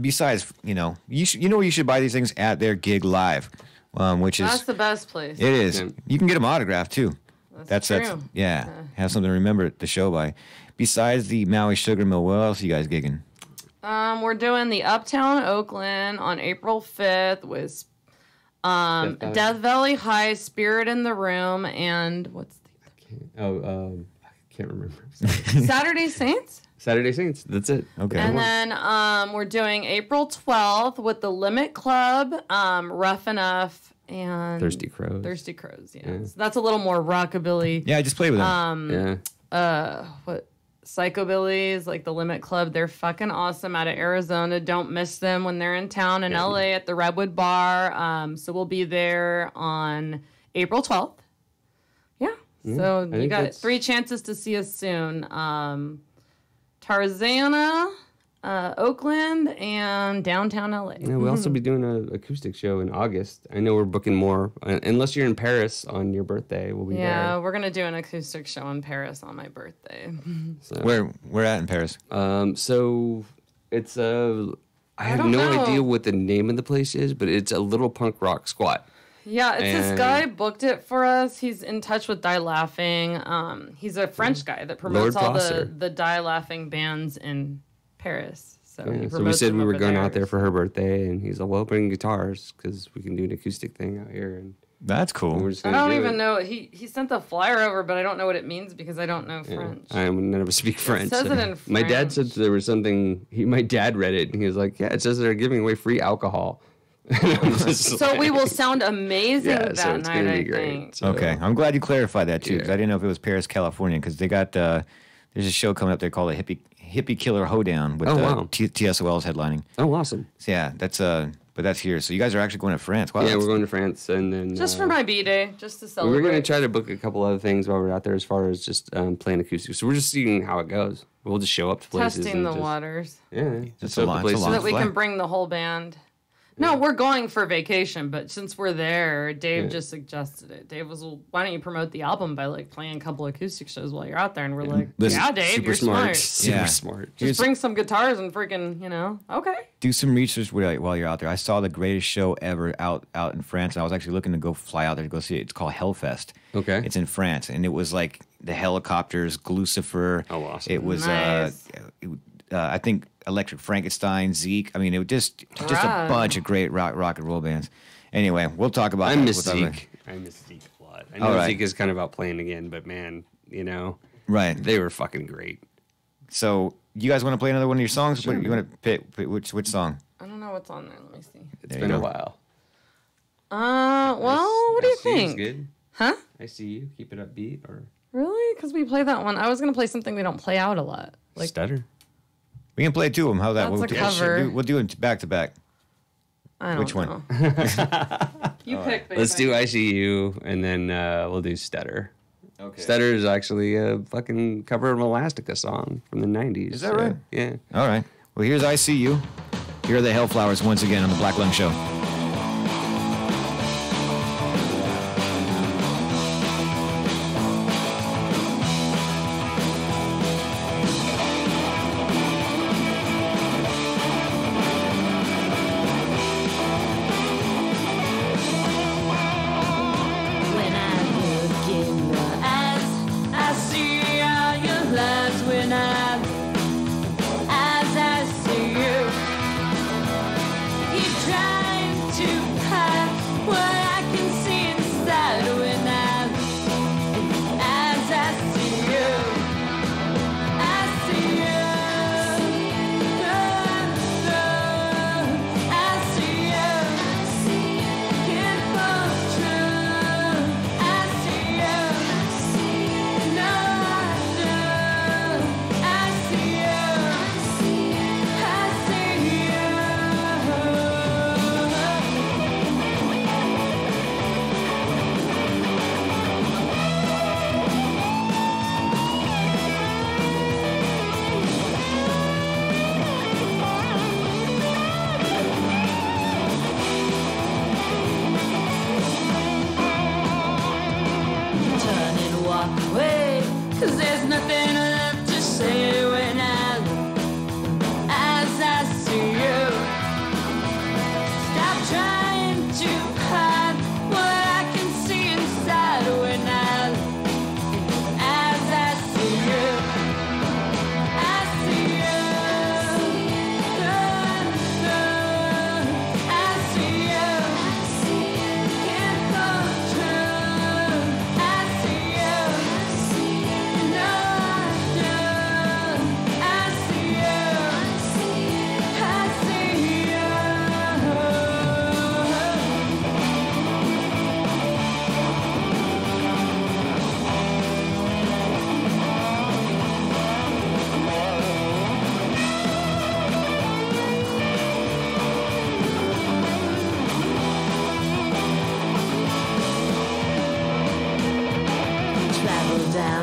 S2: besides, you know where you should buy these things at their gig live, which is
S6: That's the best place.
S2: it is. You can get them autographed too. That's
S6: true.
S2: yeah. Have something to remember the show by. Besides the Maui Sugar Mill, what else are you guys gigging?
S6: We're doing the Uptown Oakland on April 5th with Death Valley High, Spirit in the Room, and what's the
S5: I can't remember.
S6: Saturday Saints?
S5: Saturday Saints. That's it.
S2: Okay.
S6: And then we're doing April 12th with the Limit Club, Rough Enough, and
S5: Thirsty Crows.
S6: Thirsty Crows, yeah. So that's a little more rockabilly.
S2: Yeah, I just played with them.
S6: What Psychobillies, like the Limit Club, they're fucking awesome out of Arizona. Don't miss them when they're in town in LA at the Redwood Bar. So we'll be there on April 12th. Yeah. So you got 3 chances to see us soon. Tarzana, Oakland, and downtown LA.
S5: Yeah, we'll also be doing an acoustic show in August. I know we're booking more. Unless you're in Paris on your birthday, we'll be there.
S6: Yeah, we're going to do an acoustic show in Paris on my birthday.
S5: So,
S2: Where at in Paris?
S5: So it's I have
S6: don't
S5: no
S6: know.
S5: idea what the name of the place is, but it's a little punk rock squat.
S6: Yeah, it's this
S5: And-
S6: guy booked it for us. He's in touch with Die Laughing. He's a French guy that promotes
S5: Lord
S6: all
S5: Prosser.
S6: the Die Laughing bands in Paris. So, he
S5: Yeah, so we
S6: promotes
S5: said
S6: them
S5: we were
S6: over
S5: going out there for her birthday, and he's like, "Well, bring guitars because we can do an acoustic thing out here." And
S2: That's cool.
S5: we're just
S6: I
S5: gonna
S6: don't
S5: do
S6: even
S5: it.
S6: know. He sent the flyer over, but I don't know what it means because I don't know French.
S5: I never speak French.
S6: says it in
S5: My dad said
S6: French.
S5: there was something. My dad read it, and he was like, "Yeah, it says they're giving away free alcohol." And I'm just
S6: So
S5: like-
S6: we will sound amazing
S5: Yeah,
S6: that
S5: so it's
S6: night,
S5: gonna be
S6: I
S5: great.
S6: think.
S5: So-
S2: Okay, I'm glad you clarified that too, because
S5: Yeah.
S2: I didn't know if it was Paris, California, because they got there's a show coming up there called a hippie killer hoedown with
S5: wow.
S2: TSOL's headlining.
S5: Oh, awesome!
S2: So yeah, that's but that's here. So you guys are actually going to France. Wow,
S5: Yeah,
S2: that's-
S5: we're going to France, and then
S6: Just for my B-Day, just to
S5: we
S6: celebrate.
S5: were going to try to book a couple other things while we're out there, as far as just playing acoustic. So we're just seeing how it goes. We'll just show up to places.
S6: Testing
S5: and
S6: the
S5: just,
S6: waters.
S5: Yeah,
S2: It's
S5: just
S2: a
S5: show up
S2: lot-
S5: to
S2: it's a
S5: places.
S6: So
S2: lot.
S6: that we
S2: fly.
S6: can bring the whole band. No, we're going for vacation, but since we're there, Dave just suggested it. Dave was, well, why don't you promote the album by like playing a couple acoustic shows while you're out there? And we're like,
S2: Listen,
S6: yeah, Dave,
S5: Super
S6: you're
S5: smart.
S6: smart.
S5: Super
S2: Yeah.
S5: smart.
S6: Just bring some guitars and freaking, okay.
S2: Do some research while you're out there. I saw the greatest show ever out in France, and I was actually looking to go fly out there to go see it. It's called Hellfest.
S5: Okay.
S2: It's in France, and it was like the helicopters, Lucifer.
S5: Oh, awesome.
S2: It was
S6: Nice.
S2: I think Electric Frankenstein, Zeke. I mean, it was just a
S6: Rad.
S2: bunch of great rock and roll bands. Anyway, we'll talk about
S5: I
S2: that.
S5: miss
S2: We'll talk
S5: Zeke. I miss Zeke a lot. I know
S2: All right.
S5: Zeke is kind of out playing again, but man,
S2: about- Right.
S5: they were fucking great.
S2: So you guys want to play another one of your songs? What, you want to pick which song?
S6: I don't know what's on there. Let me see.
S5: It's
S2: There
S5: been
S2: you
S5: a
S2: go.
S5: while.
S6: Well, what do you
S5: I See You's
S6: think?
S5: Good.
S6: Huh?
S5: I see you. Keep it upbeat or
S6: Really? Because we play that one. I was going to play something they don't play out a lot. Like,
S5: stutter.
S2: We can play two of them. How's that?
S6: That's a
S2: do-
S6: cover.
S2: We'll do it back to back.
S6: I don't
S2: Which one?
S6: know. You pick, baby.
S5: Let's do I See You, and then we'll do Stutter.
S2: Okay.
S5: Stutter is actually a fucking cover of an Elastica song from the 90s.
S2: Is that right?
S5: Yeah.
S2: All right. Well, here's I See You. Here are the Hellflowers once again on the Black Lung Show.
S7: When I look in your eyes, I see all your lies. When as I see you, keep trying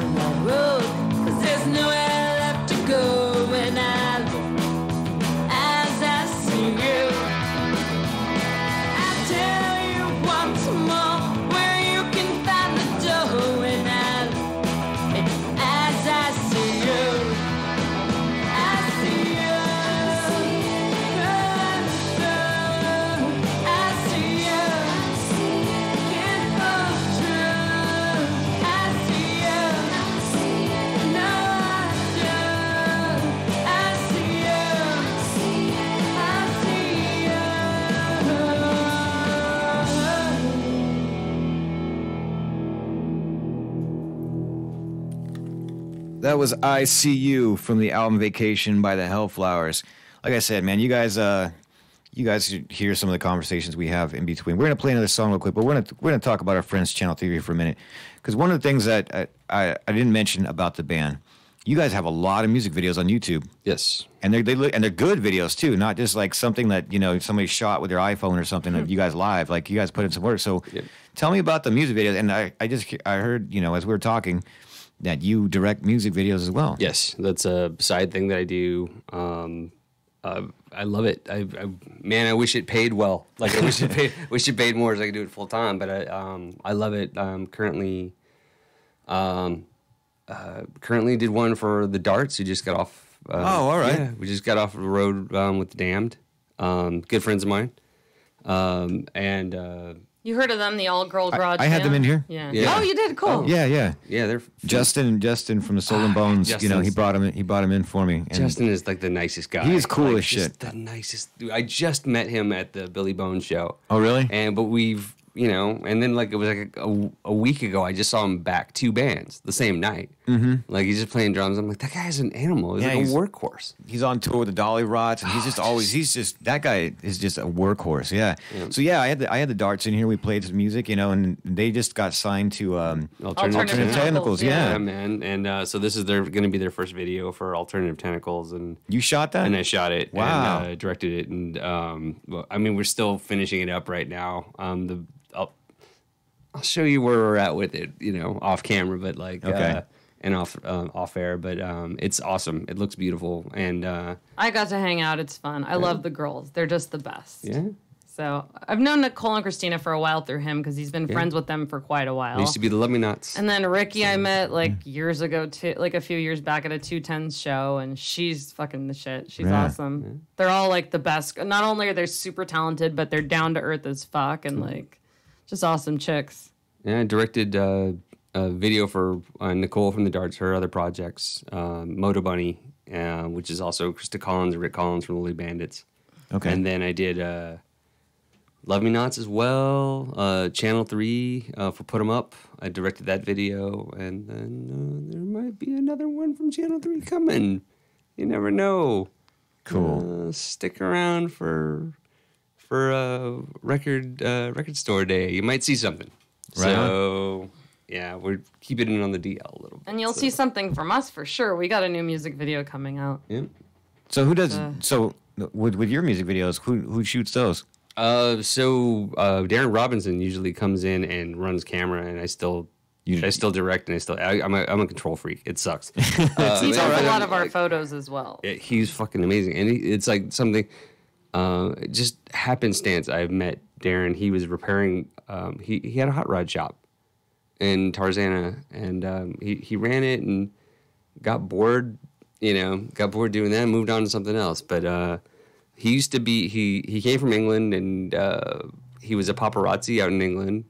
S7: down that road, 'cause there's nowhere left to go when I look as I see you. I tell you once more where you can find the door when I look as I see you. I see you. I see you. Can't hold true. I see you. No, I do. I see you. I see you.
S2: That was I See You from the album Vacation by the Hellflowers. Like I said, man, you guys should hear some of the conversations we have in between. We're gonna play another song real quick, but we're gonna talk about our friends Channel Theory for a minute, because one of the things that I didn't mention about the band, you guys have a lot of music videos on YouTube,
S5: Yes.
S2: and they're good videos too, not just like something that somebody shot with their iPhone or something of you guys live. Like you guys put in some work. So
S5: Yep.
S2: tell me about the music videos. And I heard as we were talking that you direct music videos as well.
S5: Yes, that's a side thing that I do. I love it. Man, I wish it paid well. Like I wish it paid more so I could do it full time. But I love it. Currently did one for the Darts. Who just got off.
S2: All right.
S5: Yeah, we just got off the road with the Damned. Good friends of mine.
S6: You heard of them, the all-girl garage
S2: I had
S6: band?
S2: them in here.
S6: Yeah.
S5: Yeah.
S6: Oh, you did? Cool.
S2: Yeah, yeah.
S5: Yeah, they're
S2: Justin from the Soul and Bones. He
S5: Justin's-
S2: brought him in for me. And
S5: Justin is like the nicest guy.
S2: He is cool
S5: Like,
S2: as
S5: just
S2: shit.
S5: The nicest dude. I just met him at the Billy Bones show.
S2: Oh, really?
S5: But we've, and then like it was like a week ago, I just saw him back 2 bands the same night. Mm-hmm. Like he's just playing drums. I'm like, that guy's an animal. He's
S2: Yeah,
S5: like
S2: he's-
S5: a workhorse.
S2: He's on tour with the Dolly Rots, and he's just that guy is just a workhorse. Yeah. So yeah, I had the Darts in here. We played some music, and they just got signed to
S6: Alternative
S2: Tentacles.
S6: yeah.
S5: Yeah, man. And so this is going to be their first video for Alternative Tentacles, and
S2: You shot that?
S5: and I shot it.
S2: Wow.
S5: And directed it, and well, I mean, we're still finishing it up right now. I'll show you where we're at with it, off camera, but like
S2: Okay.
S5: and off air. But it's awesome. It looks beautiful, and
S6: I got to hang out. It's fun. I love the girls. They're just the best.
S5: yeah.
S6: So I've known Nicole and Christina for a while through him because he's been friends with them for quite a while.
S5: They used to be the Love Me Nots.
S6: And then Ricky I met like years ago, too, like a few years back at a 210 show, and she's fucking the shit. She's
S2: Yeah.
S6: awesome. They're all like the best. Not only are they super talented, but they're down to earth as fuck and like just awesome chicks.
S5: Yeah, I directed a video for Nicole from the Darts, her other projects, Moto Bunny, which is also Krista Collins and Rick Collins from the Lily Bandits.
S2: Okay.
S5: And then I did Love Me Nots as well, Channel 3 for Put 'Em Up. I directed that video, and then there might be another one from Channel 3 coming. You never know.
S2: Cool.
S5: Stick around for record store day. You might see something.
S2: Right
S5: So, yeah, we're keeping it on the DL a little bit.
S6: And you'll see something from us for sure. We got a new music video coming out.
S5: Yeah.
S2: So who does with your music videos? Who shoots those?
S5: Darren Robinson usually comes in and runs camera, and I still direct, and I'm a control freak. It sucks.
S6: He does a lot of our photos as well.
S5: He's fucking amazing, and it's like something. Just happenstance. I've met Darren. He was repairing. He had a hot rod shop in Tarzana, and he ran it and got bored. Got bored doing that, and moved on to something else. But he used to be. He came from England, and he was a paparazzi out in England.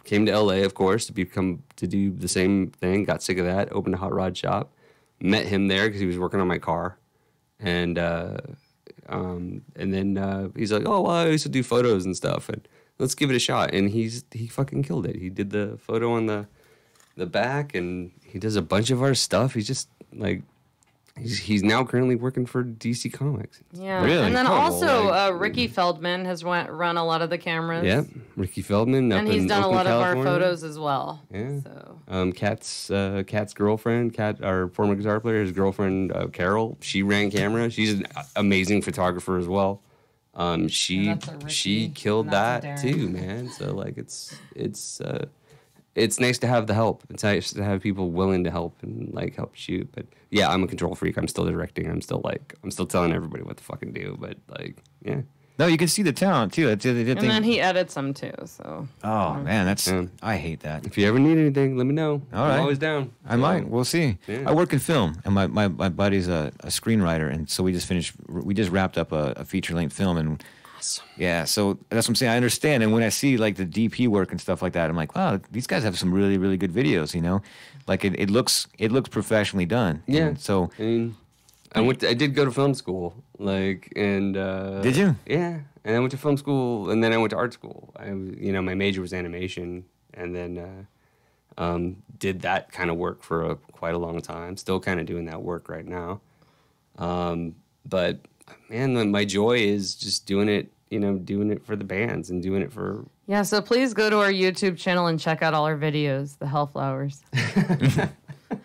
S5: Came to LA, of course, to do the same thing. Got sick of that. Opened a hot rod shop. Met him there because he was working on my car, and then he's like, "Oh, well, I used to do photos and stuff, and let's give it a shot." And he fucking killed it. He did the photo on the back, and he does a bunch of our stuff. He's just like, he's now currently working for DC Comics.
S6: Yeah.
S2: Really?
S6: And then
S5: Cool.
S6: also Ricky Feldman has run a lot of the cameras.
S5: Yeah, Ricky Feldman,
S6: And
S5: up
S6: he's
S5: in
S6: done a
S5: Oakland,
S6: lot of our
S5: California.
S6: photos as well.
S5: Yeah.
S6: So
S5: Kat's girlfriend, our former guitar player, his girlfriend Carol, she ran camera. She's an amazing photographer as well. She
S6: And that's a Ricky,
S5: she killed
S6: and that's a
S5: that
S6: Darren.
S5: too, man. So like it's it's nice to have the help. It's nice to have people willing to help and like help shoot. But yeah, I'm a control freak. I'm still directing. I'm still telling everybody what to fucking do. But like, yeah.
S2: No, you can see the talent too.
S6: And then he edits them too. So.
S2: Oh man, I hate that.
S5: If you ever need anything, let me know.
S2: All right.
S5: I'm always down.
S2: I might. We'll see.
S5: Yeah.
S2: I work in film, and my buddy's a screenwriter, and so we just wrapped up a feature length film, and yeah, so that's what I'm saying. I understand, and when I see like the DP work and stuff like that, I'm like, wow, these guys have some really really good videos. You know, like it looks professionally done.
S5: Yeah.
S2: And so.
S5: I mean, I did go to film school, and
S2: did you?
S5: Yeah, and I went to film school, and then I went to art school. My major was animation, and then did that kind of work for quite a long time. Still kind of doing that work right now, but man, my joy is just doing it. Doing it for the bands and doing it for.
S6: Yeah, so please go to our YouTube channel and check out all our videos, the Hellflowers.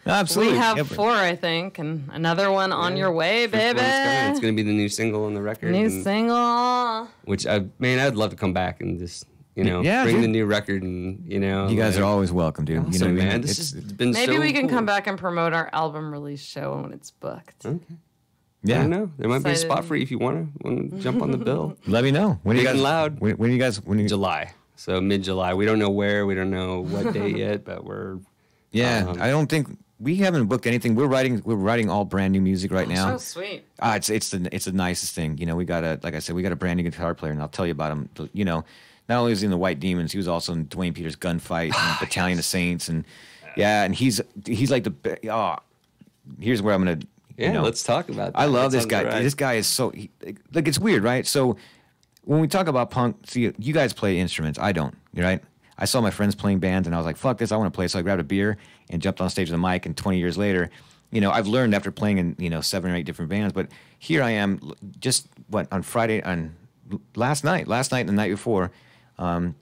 S2: Absolutely.
S6: We have 4, I think, and another one on your way, baby.
S5: It's going to be the new single on the record.
S6: Single.
S5: Which I'd love to come back and just bring
S2: dude.
S5: the new record and
S2: You guys are always welcome, dude.
S5: Awesome, man. This has been
S6: maybe
S5: so
S6: we can
S5: cool.
S6: come back and promote our album release show when it's booked.
S5: Okay.
S2: Yeah.
S5: I don't know. There might be a
S6: Excited.
S5: spot for you if you want to jump on the bill.
S2: Let me know when you
S5: Big
S2: guys
S5: and loud.
S2: When you guys
S5: July. So mid-July. We don't know where. We don't know what date yet, but we're.
S2: Yeah, I don't think we haven't booked anything. We're writing all brand new music right now.
S6: So sweet.
S2: It's the nicest thing. We got a brand new guitar player, and I'll tell you about him. Not only was he in the White Demons, he was also in Dwayne Peters' Gunfight and Battalion of Saints, and and he's like here's where I'm gonna.
S5: Let's talk about that.
S2: I love this
S5: Sounds
S2: guy.
S5: right.
S2: This guy is so it's weird, right? So when we talk about punk, see, you guys play instruments. I don't. Right? I saw my friends playing bands, and I was like, "Fuck this! I want to play." So I grabbed a beer and jumped on stage with a mic. And 20 years later, I've learned after playing in 7 or 8 different bands. But here I am, just on Friday, on last night and the night before. I'm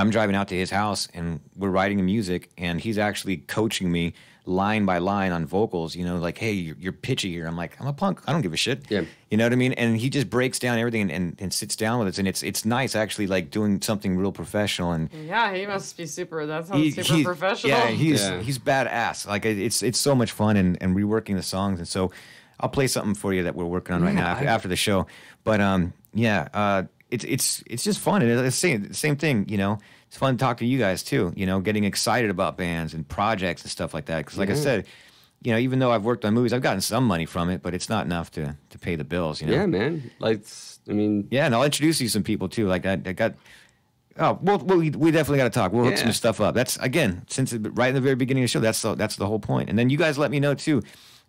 S2: driving out to his house, and we're writing music, and he's actually coaching me line by line on vocals, like, hey, you're pitchy here. I'm like, I'm a punk. I don't give a shit.
S5: Yeah.
S2: You know what I mean? And he just breaks down everything and sits down with us. And it's nice actually, like doing something real professional. And
S6: Yeah, he must be that sounds super professional.
S2: Yeah, he's badass. Like it's so much fun and reworking the songs. And so I'll play something for you that we're working on right now after the show. But it's just fun. And it's the same thing, It's fun to talk to you guys too, getting excited about bands and projects and stuff like that. Because like I said, even though I've worked on movies, I've gotten some money from it, but it's not enough to pay the bills,
S5: Yeah, man.
S2: Yeah, and I'll introduce you to some people too. Like I got. Oh, we definitely got to talk. We'll hook some stuff up. That's again, right in the very beginning of the show. That's the whole point. And then you guys let me know too,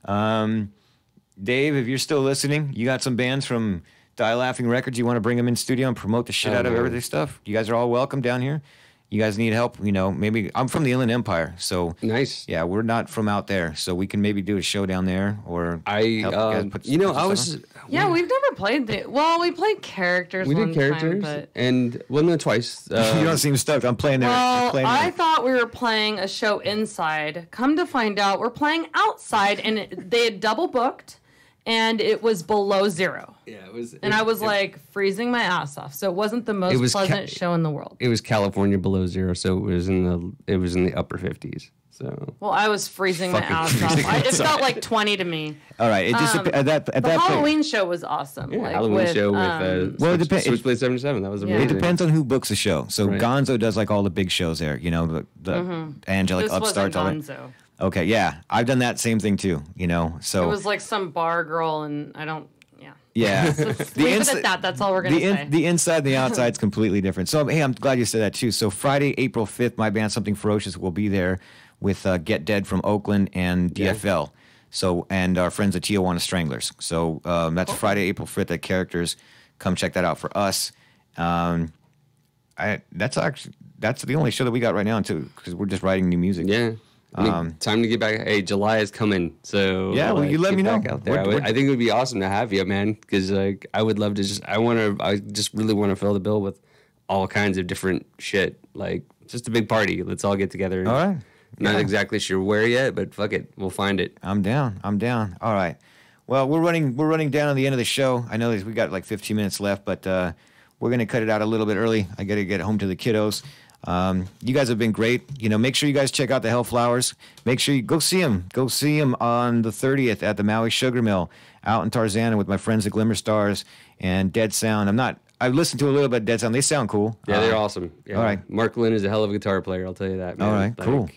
S2: Dave, if you're still listening, you got some bands from Die Laughing Records. You want to bring them in studio and promote the shit out of everything stuff. You guys are all welcome down here. You guys need help, maybe I'm from the Inland Empire, so
S5: nice.
S2: Yeah, we're not from out there, so we can maybe do a show down there or
S6: we've never played we played characters.
S5: We did characters, twice.
S2: You don't seem stoked. I'm playing there.
S6: Well, I thought we were playing a show inside. Come to find out, we're playing outside, and they had double booked. And it was below 0.
S5: Yeah, it was.
S6: And I was freezing my ass off. So it wasn't the most pleasant show in the world.
S5: It was California below 0, so it was in the upper 50s. So.
S6: Well, I was freezing my ass off. It felt like 20 to me.
S2: All right, it just
S6: the Halloween show was awesome.
S5: Yeah, Halloween show with
S2: it depends.
S5: Switchblade 77. That was amazing.
S2: It depends on who books the show. So Gonzo does all the big shows there. The Angelic
S6: this
S2: Upstarts.
S6: Wasn't Gonzo.
S2: Okay, yeah, I've done that same thing too. So
S6: it was like some bar girl, and I don't. Yeah.
S2: Yeah.
S6: Leave it at that. That's all we're gonna say.
S2: The inside and the outside is completely different. So hey, I'm glad you said that too. So Friday, April 5th, my band Something Ferocious will be there with Get Dead from Oakland and DFL. So and our friends at Tijuana Stranglers. So that's Friday, April 5th at Characters. Come check that out for us. That's the only show that we got right now too, because we're just writing new music.
S5: Yeah. Time to get back. Hey, July is coming, so
S2: yeah. Well, you let me know.
S5: Out there. I think it would be awesome to have you, man. Because I would love to. I just really want to fill the bill with all kinds of different shit. Like just a big party. Let's all get together.
S2: All right.
S5: Not exactly sure where yet, but fuck it, we'll find it.
S2: I'm down. All right. Well, we're running down on the end of the show. I know that we got like 15 minutes left, but we're gonna cut it out a little bit early. I got to get home to the kiddos. You guys have been great. You know, make sure you guys check out the Hellflowers. Make sure you go see them. Go see them on the 30th at the Maui Sugar Mill out in Tarzana with my friends at Glimmer Stars and Dead Sound. I've listened to a little bit of Dead Sound. They sound cool.
S5: Yeah, they're awesome. Yeah.
S2: All right.
S5: Mark Lynn is a hell of a guitar player, I'll tell you that, man.
S2: All right, cool.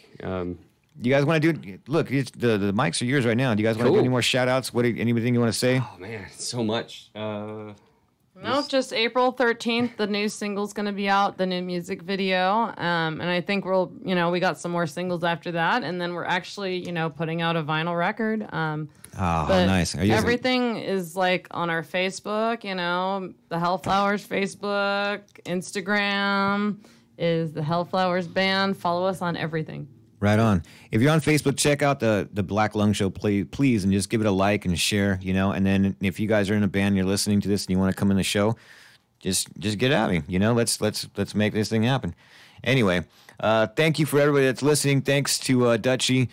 S2: You guys want to do? Look, the mics are yours right now. Do you guys want to do any more shout outs? Anything you want to say?
S5: Oh, man, so much.
S6: No, just April 13th, the new single's going to be out, the new music video. And I think we got some more singles after that. And then we're actually, putting out a vinyl record.
S2: Nice.
S6: Everything is like on our Facebook, the Hellflowers Facebook, Instagram is the Hellflowers Band. Follow us on everything.
S2: Right on. If you're on Facebook, check out the Black Lung Show, please, and just give it a like and share, And then if you guys are in a band and you're listening to this and you want to come in the show, just get at me, Let's make this thing happen. Anyway, thank you for everybody that's listening. Thanks to Dutchie.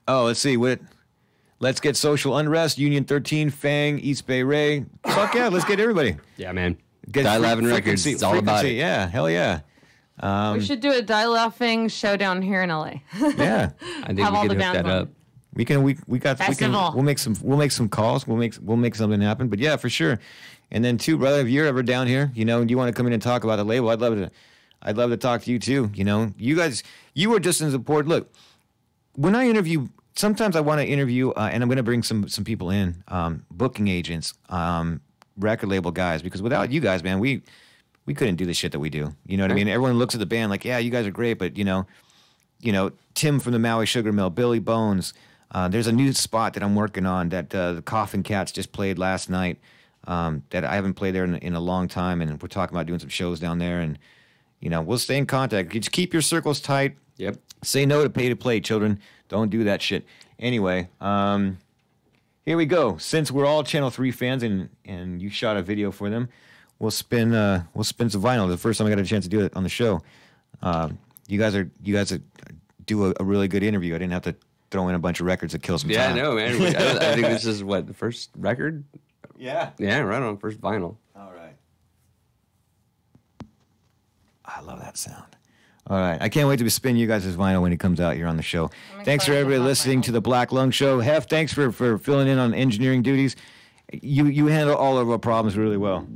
S2: Let's see Let's get Social Unrest, Union 13, Fang, East Bay Ray. Fuck yeah, let's get everybody.
S5: Yeah, man.
S2: Get
S5: Die Laughing Records. It's all about it.
S2: Yeah, hell yeah.
S6: We should do a Die Laughing showdown here in LA.
S2: Yeah,
S5: I think we could hook that up.
S2: We'll make some calls. We'll make something happen. But yeah, for sure. And then too, brother, if you're ever down here, and you want to come in and talk about the label, I'd love to talk to you too. You guys, you are just as important. Look, when I interview, sometimes I want to interview, and I'm going to bring some people in, booking agents, record label guys, because without you guys, man, we couldn't do the shit that we do. You know what I mean? Everyone looks at the band like, yeah, you guys are great, but Tim from the Maui Sugar Mill, Billy Bones. There's a new spot that I'm working on that the Coffin Cats just played last night. That I haven't played there in a long time, and we're talking about doing some shows down there, and we'll stay in contact. Just keep your circles tight.
S5: Yep.
S2: Say no to pay to play, children. Don't do that shit. Anyway, here we go. Since we're all Channel 3 fans, and you shot a video for them. We'll spin some vinyl. The first time I got a chance to do it on the show. You guys do a really good interview. I didn't have to throw in a bunch of records that kill some time.
S5: Yeah, no, man. I think this is the first record?
S2: Yeah.
S5: Yeah, right on, first vinyl.
S2: All right. I love that sound. All right. I can't wait to spin you guys' vinyl when it comes out here on the show. Thanks for everybody listening to the Black Lung Show. Hef, thanks for filling in on engineering duties. You handle all of our problems really well.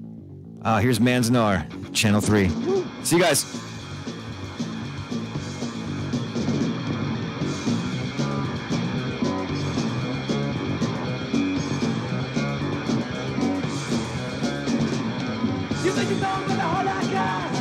S2: Here's Manzanar, Channel 3. See you guys.
S1: You think you know what the whole I got?